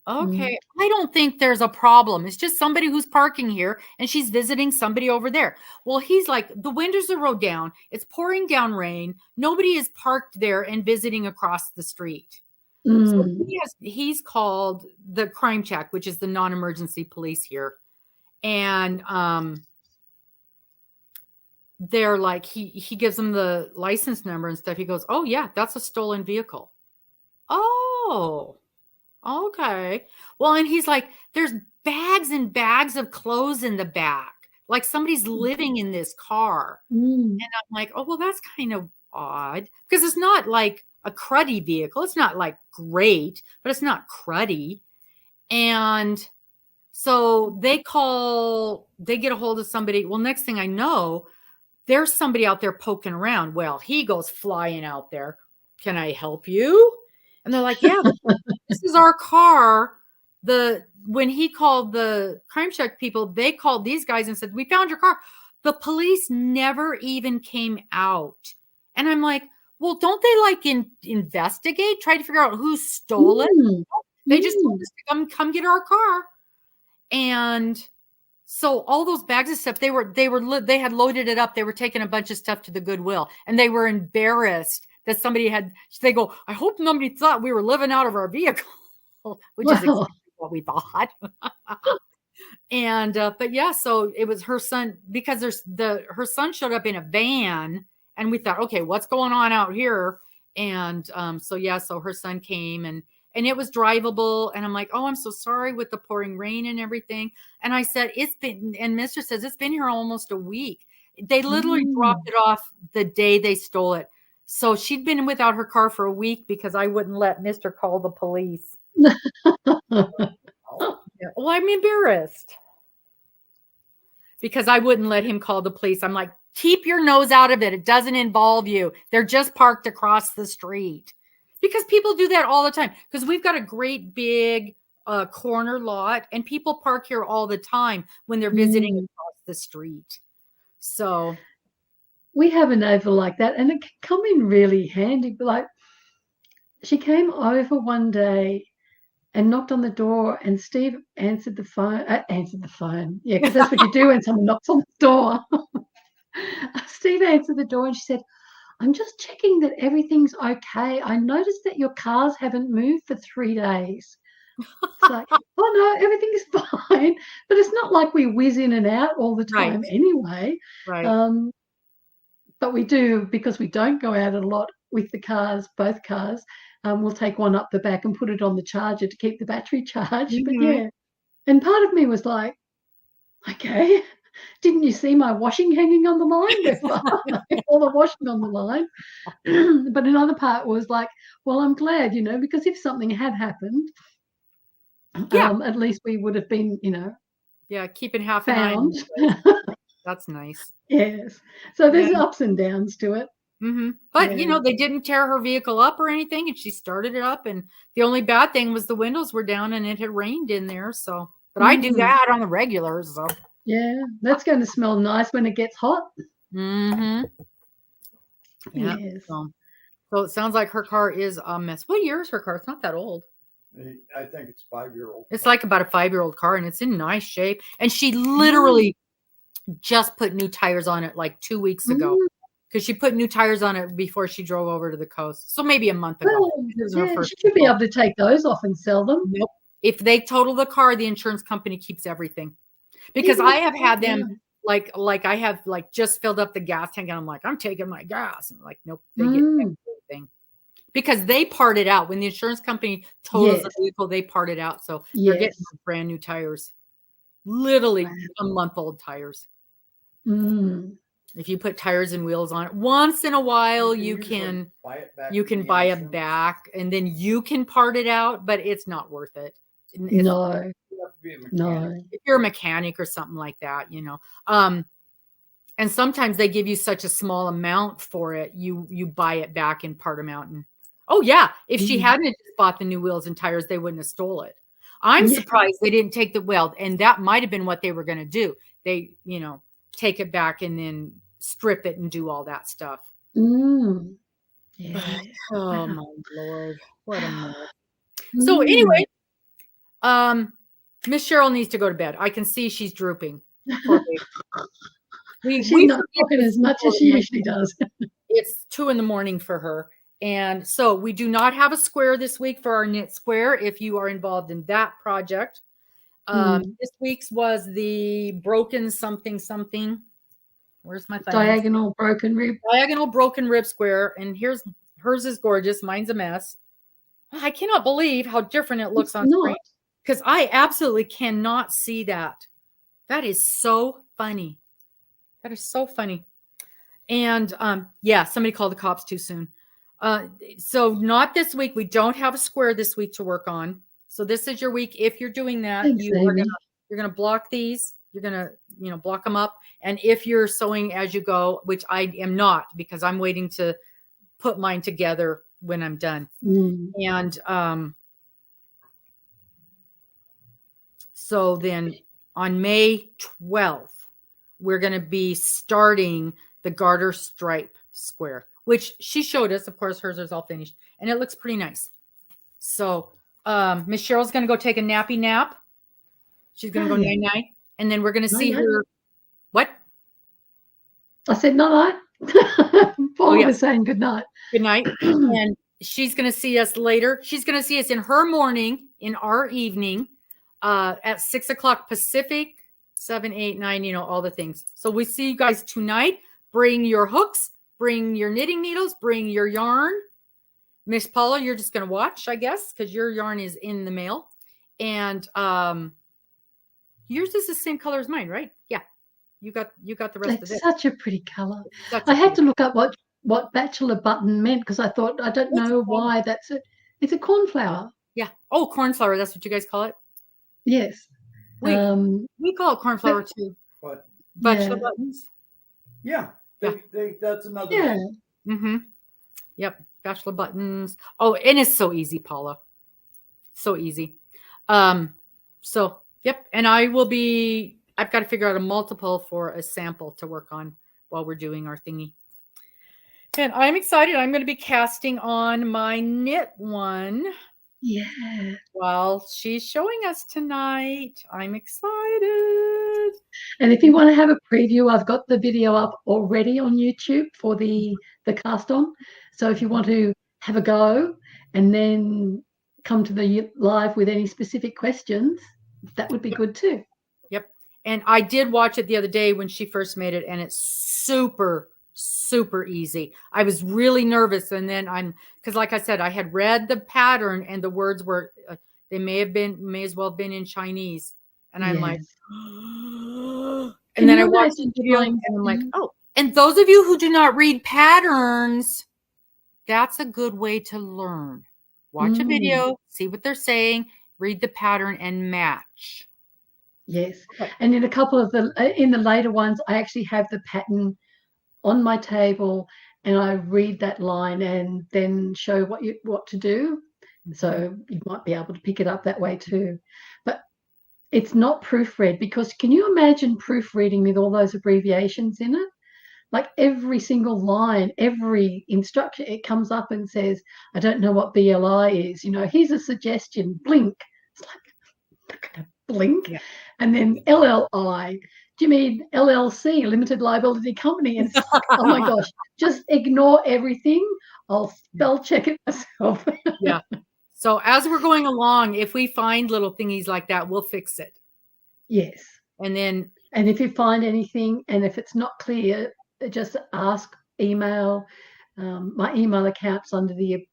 Okay. I don't think there's a problem. It's just somebody who's parking here and she's visiting somebody over there. Well, he's like, the windows are rolled down. It's pouring down rain. Nobody is parked there and visiting across the street. So he's called the Crime Check, which is the non-emergency police here. And they're like, he gives them the license number and stuff. He goes, oh yeah, that's a stolen vehicle. Oh, okay. Well, and he's like, there's bags and bags of clothes in the back. Like somebody's living in this car. And I'm like, oh, well, that's kind of odd because it's not like a cruddy vehicle. It's not like great, but it's not cruddy. And so they get a hold of somebody. Well, next thing I know, there's somebody out there poking around. Well, he goes flying out there. Can I help you? And they're like, yeah, this is our car. When he called the Crime Check people, they called these guys and said, we found your car. The police never even came out. And I'm like, well, don't they like investigate, try to figure out who stole it? They just told us to come get our car. And so all those bags of stuff, they had loaded it up. They were taking a bunch of stuff to the Goodwill, and they were embarrassed that they go, I hope nobody thought we were living out of our vehicle, which is exactly what we thought. And, but yeah, so it was her son, because her son showed up in a van, and we thought, okay, what's going on out here? And, so her son came and it was drivable. And I'm like, oh, I'm so sorry with the pouring rain and everything. And I said, and Mister says, it's been here almost a week. They literally dropped it off the day they stole it. So she'd been without her car for a week because I wouldn't let Mister call the police. Well, I'm embarrassed because I wouldn't let him call the police. I'm like, keep your nose out of it. It doesn't involve you. They're just parked across the street. Because people do that all the time. Because we've got a great big corner lot, and people park here all the time when they're visiting across the street. So we have an over like that, and it can come in really handy. Like, she came over one day and knocked on the door, and Steve answered the phone. Yeah, because that's what you do when someone knocks on the door. Steve answered the door, and she said, I'm just checking that everything's okay. I noticed that your cars haven't moved for 3 days. It's like, oh no, everything's fine. But it's not like we whiz in and out all the time anyway. Right. But we do, because we don't go out a lot with the cars, both cars. We'll take one up the back and put it on the charger to keep the battery charged. But yeah. And part of me was like, okay, didn't you see my washing hanging on the line? All the washing on the line. But another part was like, well, I'm glad, because if something had happened, at least we would have been, keeping half found. an eye. That's nice. Yes. So there's ups and downs to it. But they didn't tear her vehicle up or anything, and she started it up, and the only bad thing was the windows were down and it had rained in there. So, but I do that on the regular. So yeah, that's going to smell nice when it gets hot. Yes. So it sounds like her car is a mess. What year is her car? It's not that old. I think it's 5-year-old. It's like about a 5-year-old car, and it's in nice shape. And she literally just put new tires on it like 2 weeks ago, because she put new tires on it before she drove over to the coast. So maybe a month ago. Well, she should be able to take those off and sell them. Nope. If they total the car, the insurance company keeps everything. Because I have had them like I have like just filled up the gas tank, and I'm like, I'm taking my gas. And like, nope, they get everything. Because they part it out. When the insurance company totals the vehicle, they part it out. So they're getting brand new tires. literally a month-old tires. If you put tires and wheels on it, once in a while you can buy it back, and then you can part it out, but it's not worth it. No. If you're a mechanic or something like that, you know. And sometimes they give you such a small amount for it, you buy it back in part amount. And oh yeah, if she hadn't just bought the new wheels and tires, they wouldn't have stole it. I'm surprised they didn't take the weld, and that might have been what they were going to do. They, you know, take it back and then strip it and do all that stuff. Yeah. Oh my Lord, what a mess. So anyway, Miss Cheryl needs to go to bed. I can see she's drooping. She's not talking as much as she usually does. It's 2 a.m. for her. And so we do not have a square this week for our knit square. If you are involved in that project, this week's was the broken something. Where's my diagonal broken rib square. And hers is gorgeous. Mine's a mess. I cannot believe how different it looks on screen, because I absolutely cannot see that. That is so funny. That is so funny. And yeah, somebody called the cops too soon. So not this week. We don't have a square this week to work on. So this is your week. If you're doing that, you're gonna block these. You're gonna, you know, block them up. And if you're sewing as you go, which I am not, because I'm waiting to put mine together when I'm done. And so then on May 12th, we're going to be starting the garter stripe square, which she showed us. Of course, hers is all finished, and it looks pretty nice. So Miss Cheryl's going to go take a nappy nap. She's going to go night-night, and then we're going to see her. What? I said night. Paul was saying good night. Good night. And she's going to see us later. She's going to see us in her morning, in our evening, at 6 o'clock Pacific, 7, 8, 9, you know, all the things. So we see you guys tonight. Bring your hooks, bring your knitting needles, bring your yarn. Miss Paula, you're just going to watch, I guess, because your yarn is in the mail. And yours is the same color as mine, right? Yeah. You got the rest of it. It's such a pretty color. I had to look up what bachelor button meant, because I thought, I don't know why that's it. It's a cornflower. Yeah. Oh, cornflower. That's what you guys call it? Yes. We call it cornflower too. What? Bachelor buttons. Yeah. That's another name. Yep. Bachelor buttons. Oh, and it's so easy, Paula. So easy. So, yep. And I've got to figure out a multiple for a sample to work on while we're doing our thingy. And I'm excited. I'm going to be casting on my knit one. Yeah. While she's showing us tonight. I'm excited. And if you want to have a preview, I've got the video up already on YouTube for the cast on. So if you want to have a go and then come to the live with any specific questions, that would be good too. Yep. And I did watch it the other day when she first made it, and it's super, super easy. I was really nervous, and then because like I said, I had read the pattern and the words were they may as well have been in Chinese, and I'm like, and then I watched the video and I'm like, oh. And those of you who do not read patterns, that's a good way to learn. Watch a video, see what they're saying, read the pattern, and match. Yes. Okay. And in a couple of in the later ones, I actually have the pattern on my table, and I read that line and then show what to do. So you might be able to pick it up that way too. But it's not proofread, because can you imagine proofreading with all those abbreviations in it? Like every single line, every instruction, it comes up and says, I don't know what BLI is. You know, here's a suggestion, blink. It's like, I'm not going to blink. Yeah. And then LLI. Do you mean LLC, limited liability company? And it's like, oh my gosh, just ignore everything. I'll spell check it myself. Yeah. So as we're going along, if we find little thingies like that, we'll fix it. Yes. And if you find anything, and if it's not clear, just ask, email. My email account's under the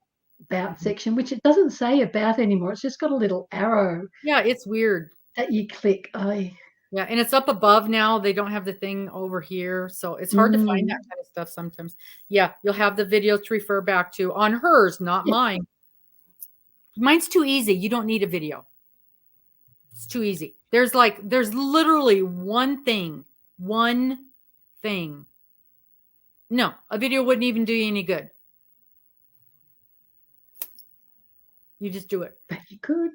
about section, which it doesn't say about anymore. It's just got a little arrow. Yeah, it's weird. That you click. Yeah, and it's up above now. They don't have the thing over here, so it's hard to find that kind of stuff sometimes. Yeah, you'll have the video to refer back to on hers, not mine. Mine's too easy. You don't need a video. It's too easy. There's literally one thing. No, a video wouldn't even do you any good. You just do it. But you could.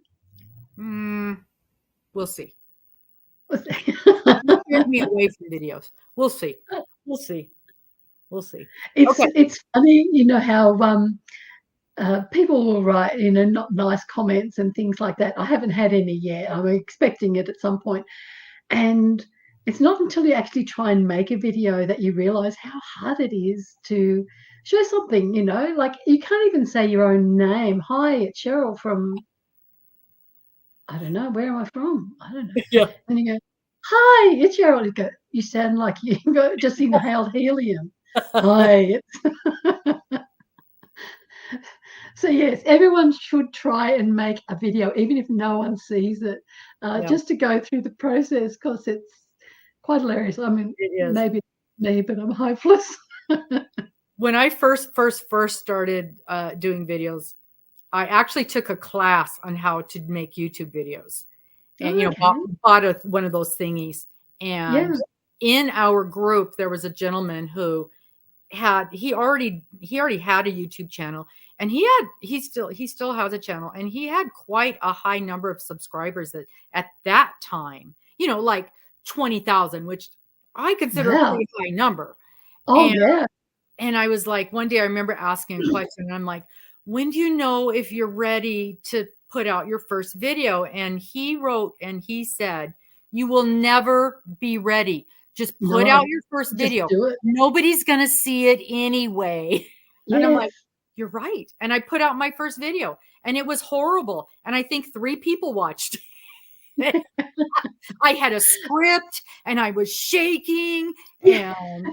We'll see. Get me away from videos. We'll see. It's funny, you know, how people will write, you know, not nice comments and things like that. I haven't had any yet. I'm expecting it at some point. And it's not until you actually try and make a video that you realize how hard it is to show something, you know, like you can't even say your own name. Hi, it's Cheryl from, I don't know, where am I from? I don't know. Yeah. And you go, hi, it's Cheryl. You go, you sound like you just inhaled helium. Hi. So yes, everyone should try and make a video, even if no one sees it, just to go through the process, because it's quite hilarious. I mean, maybe it's me, but I'm hopeless. When I first started doing videos, I actually took a class on how to make YouTube videos, and bought one of those thingies. And in our group, there was a gentleman who he already had a YouTube channel, and he still has a channel, and he had quite a high number of subscribers at that time, you know, like 20,000, which I consider a pretty high number. And I was like, one day I remember asking a question, and I'm like, when do you know if you're ready to put out your first video? And he wrote and he said, you will never be ready. Just put out your first video. Nobody's going to see it anyway. Yes. And I'm like, you're right. And I put out my first video, and it was horrible. And I think 3 people watched. I had a script, and I was shaking. And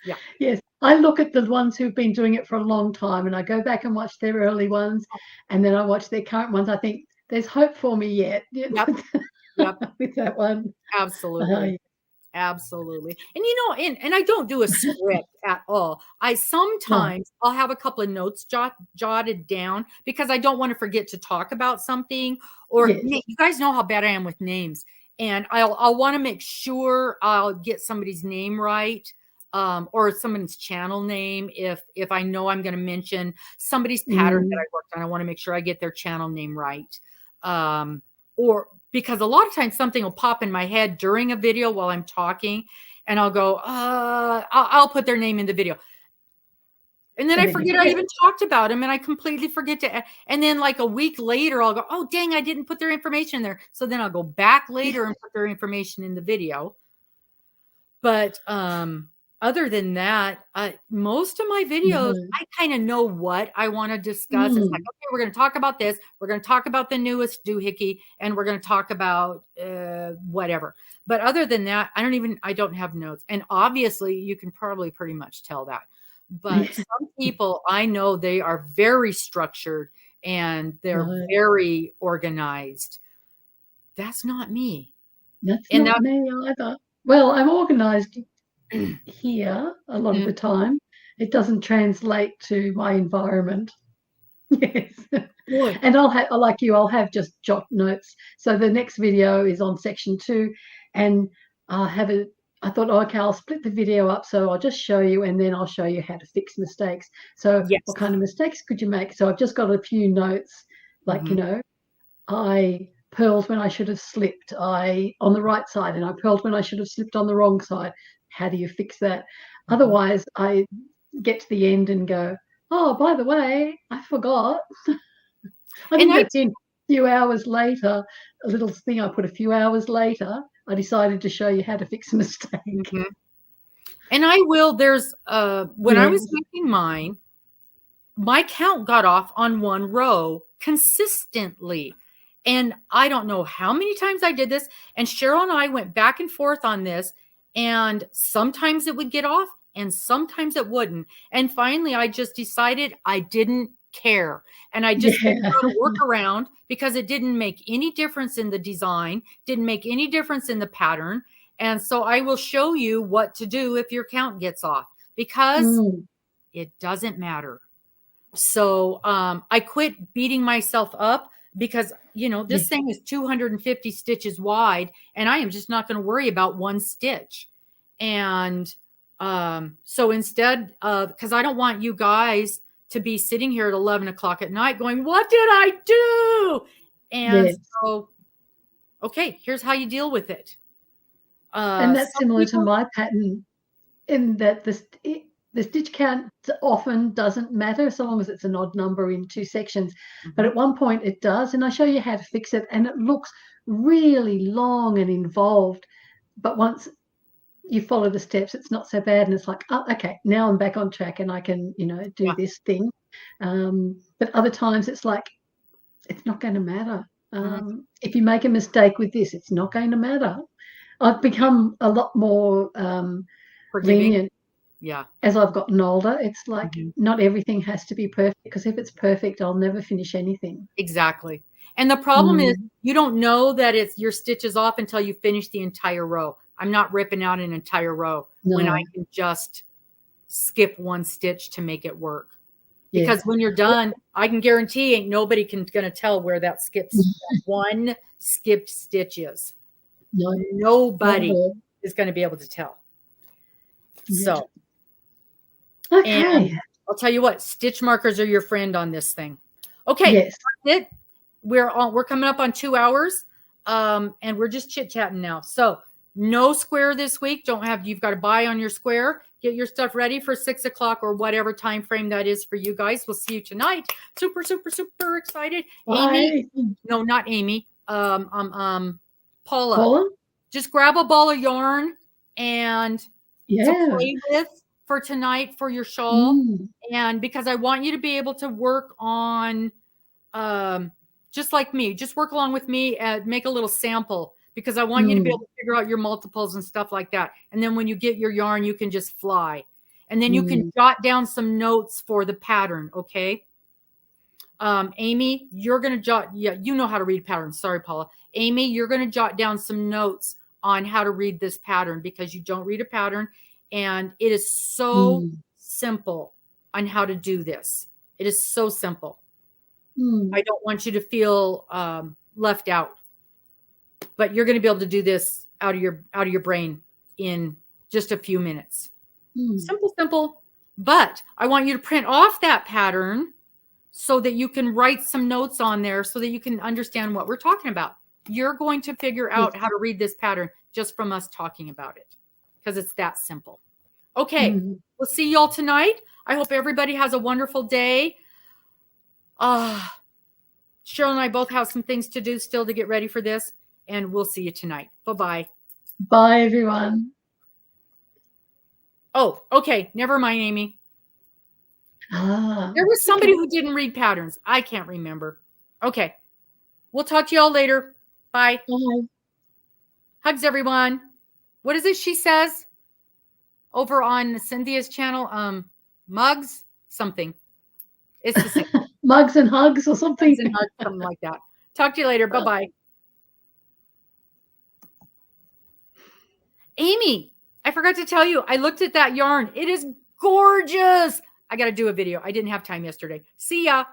yeah. Yes. I look at the ones who've been doing it for a long time, and I go back and watch their early ones, and then I watch their current ones. I think there's hope for me yet. Yep. With that one. Absolutely. Absolutely. And you know, and I don't do a script at all. I sometimes I'll have a couple of notes jotted down, because I don't want to forget to talk about something, or you guys know how bad I am with names, and I'll want to make sure I'll get somebody's name right. Or someone's channel name. If I know I'm going to mention somebody's pattern that I worked on, I want to make sure I get their channel name right. Or because a lot of times something will pop in my head during a video while I'm talking, and I'll go, I'll put their name in the video. And then I forget I even talked about them, and I completely forget to. And then like a week later, I'll go, oh, dang, I didn't put their information in there. So then I'll go back later and put their information in the video. But other than that, most of my videos, I kind of know what I want to discuss. It's like, okay, we're going to talk about this. We're going to talk about the newest doohickey, and we're going to talk about whatever. But other than that, I don't have notes. And obviously, you can probably pretty much tell that. But some people, I know they are very structured, and they're very organized. That's not me. That's not me either. Well, I'm organized here a lot of the time. It doesn't translate to my environment. Yes. Boy. And I'll have just jot notes. So the next video is on section 2, and I thought, okay, I'll split the video up, so I'll just show you, and then I'll show you how to fix mistakes. So what kind of mistakes could you make? So I've just got a few notes, like, you know, I purled when I should have slipped on the right side, and I purled when I should have slipped on the wrong side. How do you fix that? Otherwise, I get to the end and go, oh, by the way, I forgot. I think that's in a few hours later, a little thing I put a few hours later, I decided to show you how to fix a mistake. And I will, there's, when I was making mine, my count got off on one row consistently. And I don't know how many times I did this. And Cheryl and I went back and forth on this. And sometimes it would get off, and sometimes it wouldn't. And finally, I just decided I didn't care. And I just figured out a workaround because it didn't make any difference in the design, didn't make any difference in the pattern. And so I will show you what to do if your count gets off, because it doesn't matter. So I quit beating myself up because, you know, this thing is 250 stitches wide, and I am just not going to worry about one stitch. And so instead of, because I don't want you guys to be sitting here at 11 o'clock at night going, what did I do? And so, okay, here's how you deal with it. And that's similar to my pattern, in that the stitch count often doesn't matter so long as it's an odd number in two sections. But at one point it does, and I show you how to fix it, and it looks really long and involved. But once you follow the steps, it's not so bad, and it's like, oh, okay, now I'm back on track and I can, you know, do this thing. But other times it's like, it's not going to matter. If you make a mistake with this, it's not going to matter. I've become a lot more lenient. Yeah. As I've gotten older, it's like not everything has to be perfect, because if it's perfect, I'll never finish anything. Exactly. And the problem is you don't know that it's your stitches off until you finish the entire row. I'm not ripping out an entire row when I can just skip one stitch to make it work. Because when you're done, I can guarantee ain't nobody going to tell where that one skipped stitch is. Nobody is going to be able to tell. So, and I'll tell you what, stitch markers are your friend on this thing. Okay, that's it. We're coming up on 2 hours, and we're just chit chatting now. So no square this week. You've got to buy on your square. Get your stuff ready for 6 o'clock or whatever time frame that is for you guys. We'll see you tonight. Super, super, super excited. Bye. Amy, no, not Amy. Paula. Just grab a ball of yarn and to play with for tonight for your shawl. And because I want you to be able to work on, just like me, just work along with me and make a little sample, because I want you to be able to figure out your multiples and stuff like that. And then when you get your yarn, you can just fly. And then you can jot down some notes for the pattern, okay? Amy, you're going to jot, you know how to read patterns. Sorry, Paula. Amy, you're going to jot down some notes on how to read this pattern, because you don't read a pattern. And it is so simple on how to do this. It is so simple. I don't want you to feel left out, but you're going to be able to do this out of your brain in just a few minutes. Simple. But I want you to print off that pattern so that you can write some notes on there so that you can understand what we're talking about. You're going to figure out how to read this pattern just from us talking about it, because it's that simple. Okay, we'll see y'all tonight. I hope everybody has a wonderful day. Cheryl and I both have some things to do still to get ready for this, and we'll see you tonight. Bye-bye. Bye, everyone. Oh, okay. Never mind, Amy. There was somebody who didn't read patterns. I can't remember. Okay. We'll talk to y'all later. Bye. Bye. Hugs, everyone. What is it she says over on Cynthia's channel? Mugs? Something. It's the same. Mugs and hugs or something. Mugs and hugs, something like that. Talk to you later. Bye-bye. Amy, I forgot to tell you, I looked at that yarn. It is gorgeous. I got to do a video. I didn't have time yesterday. See ya.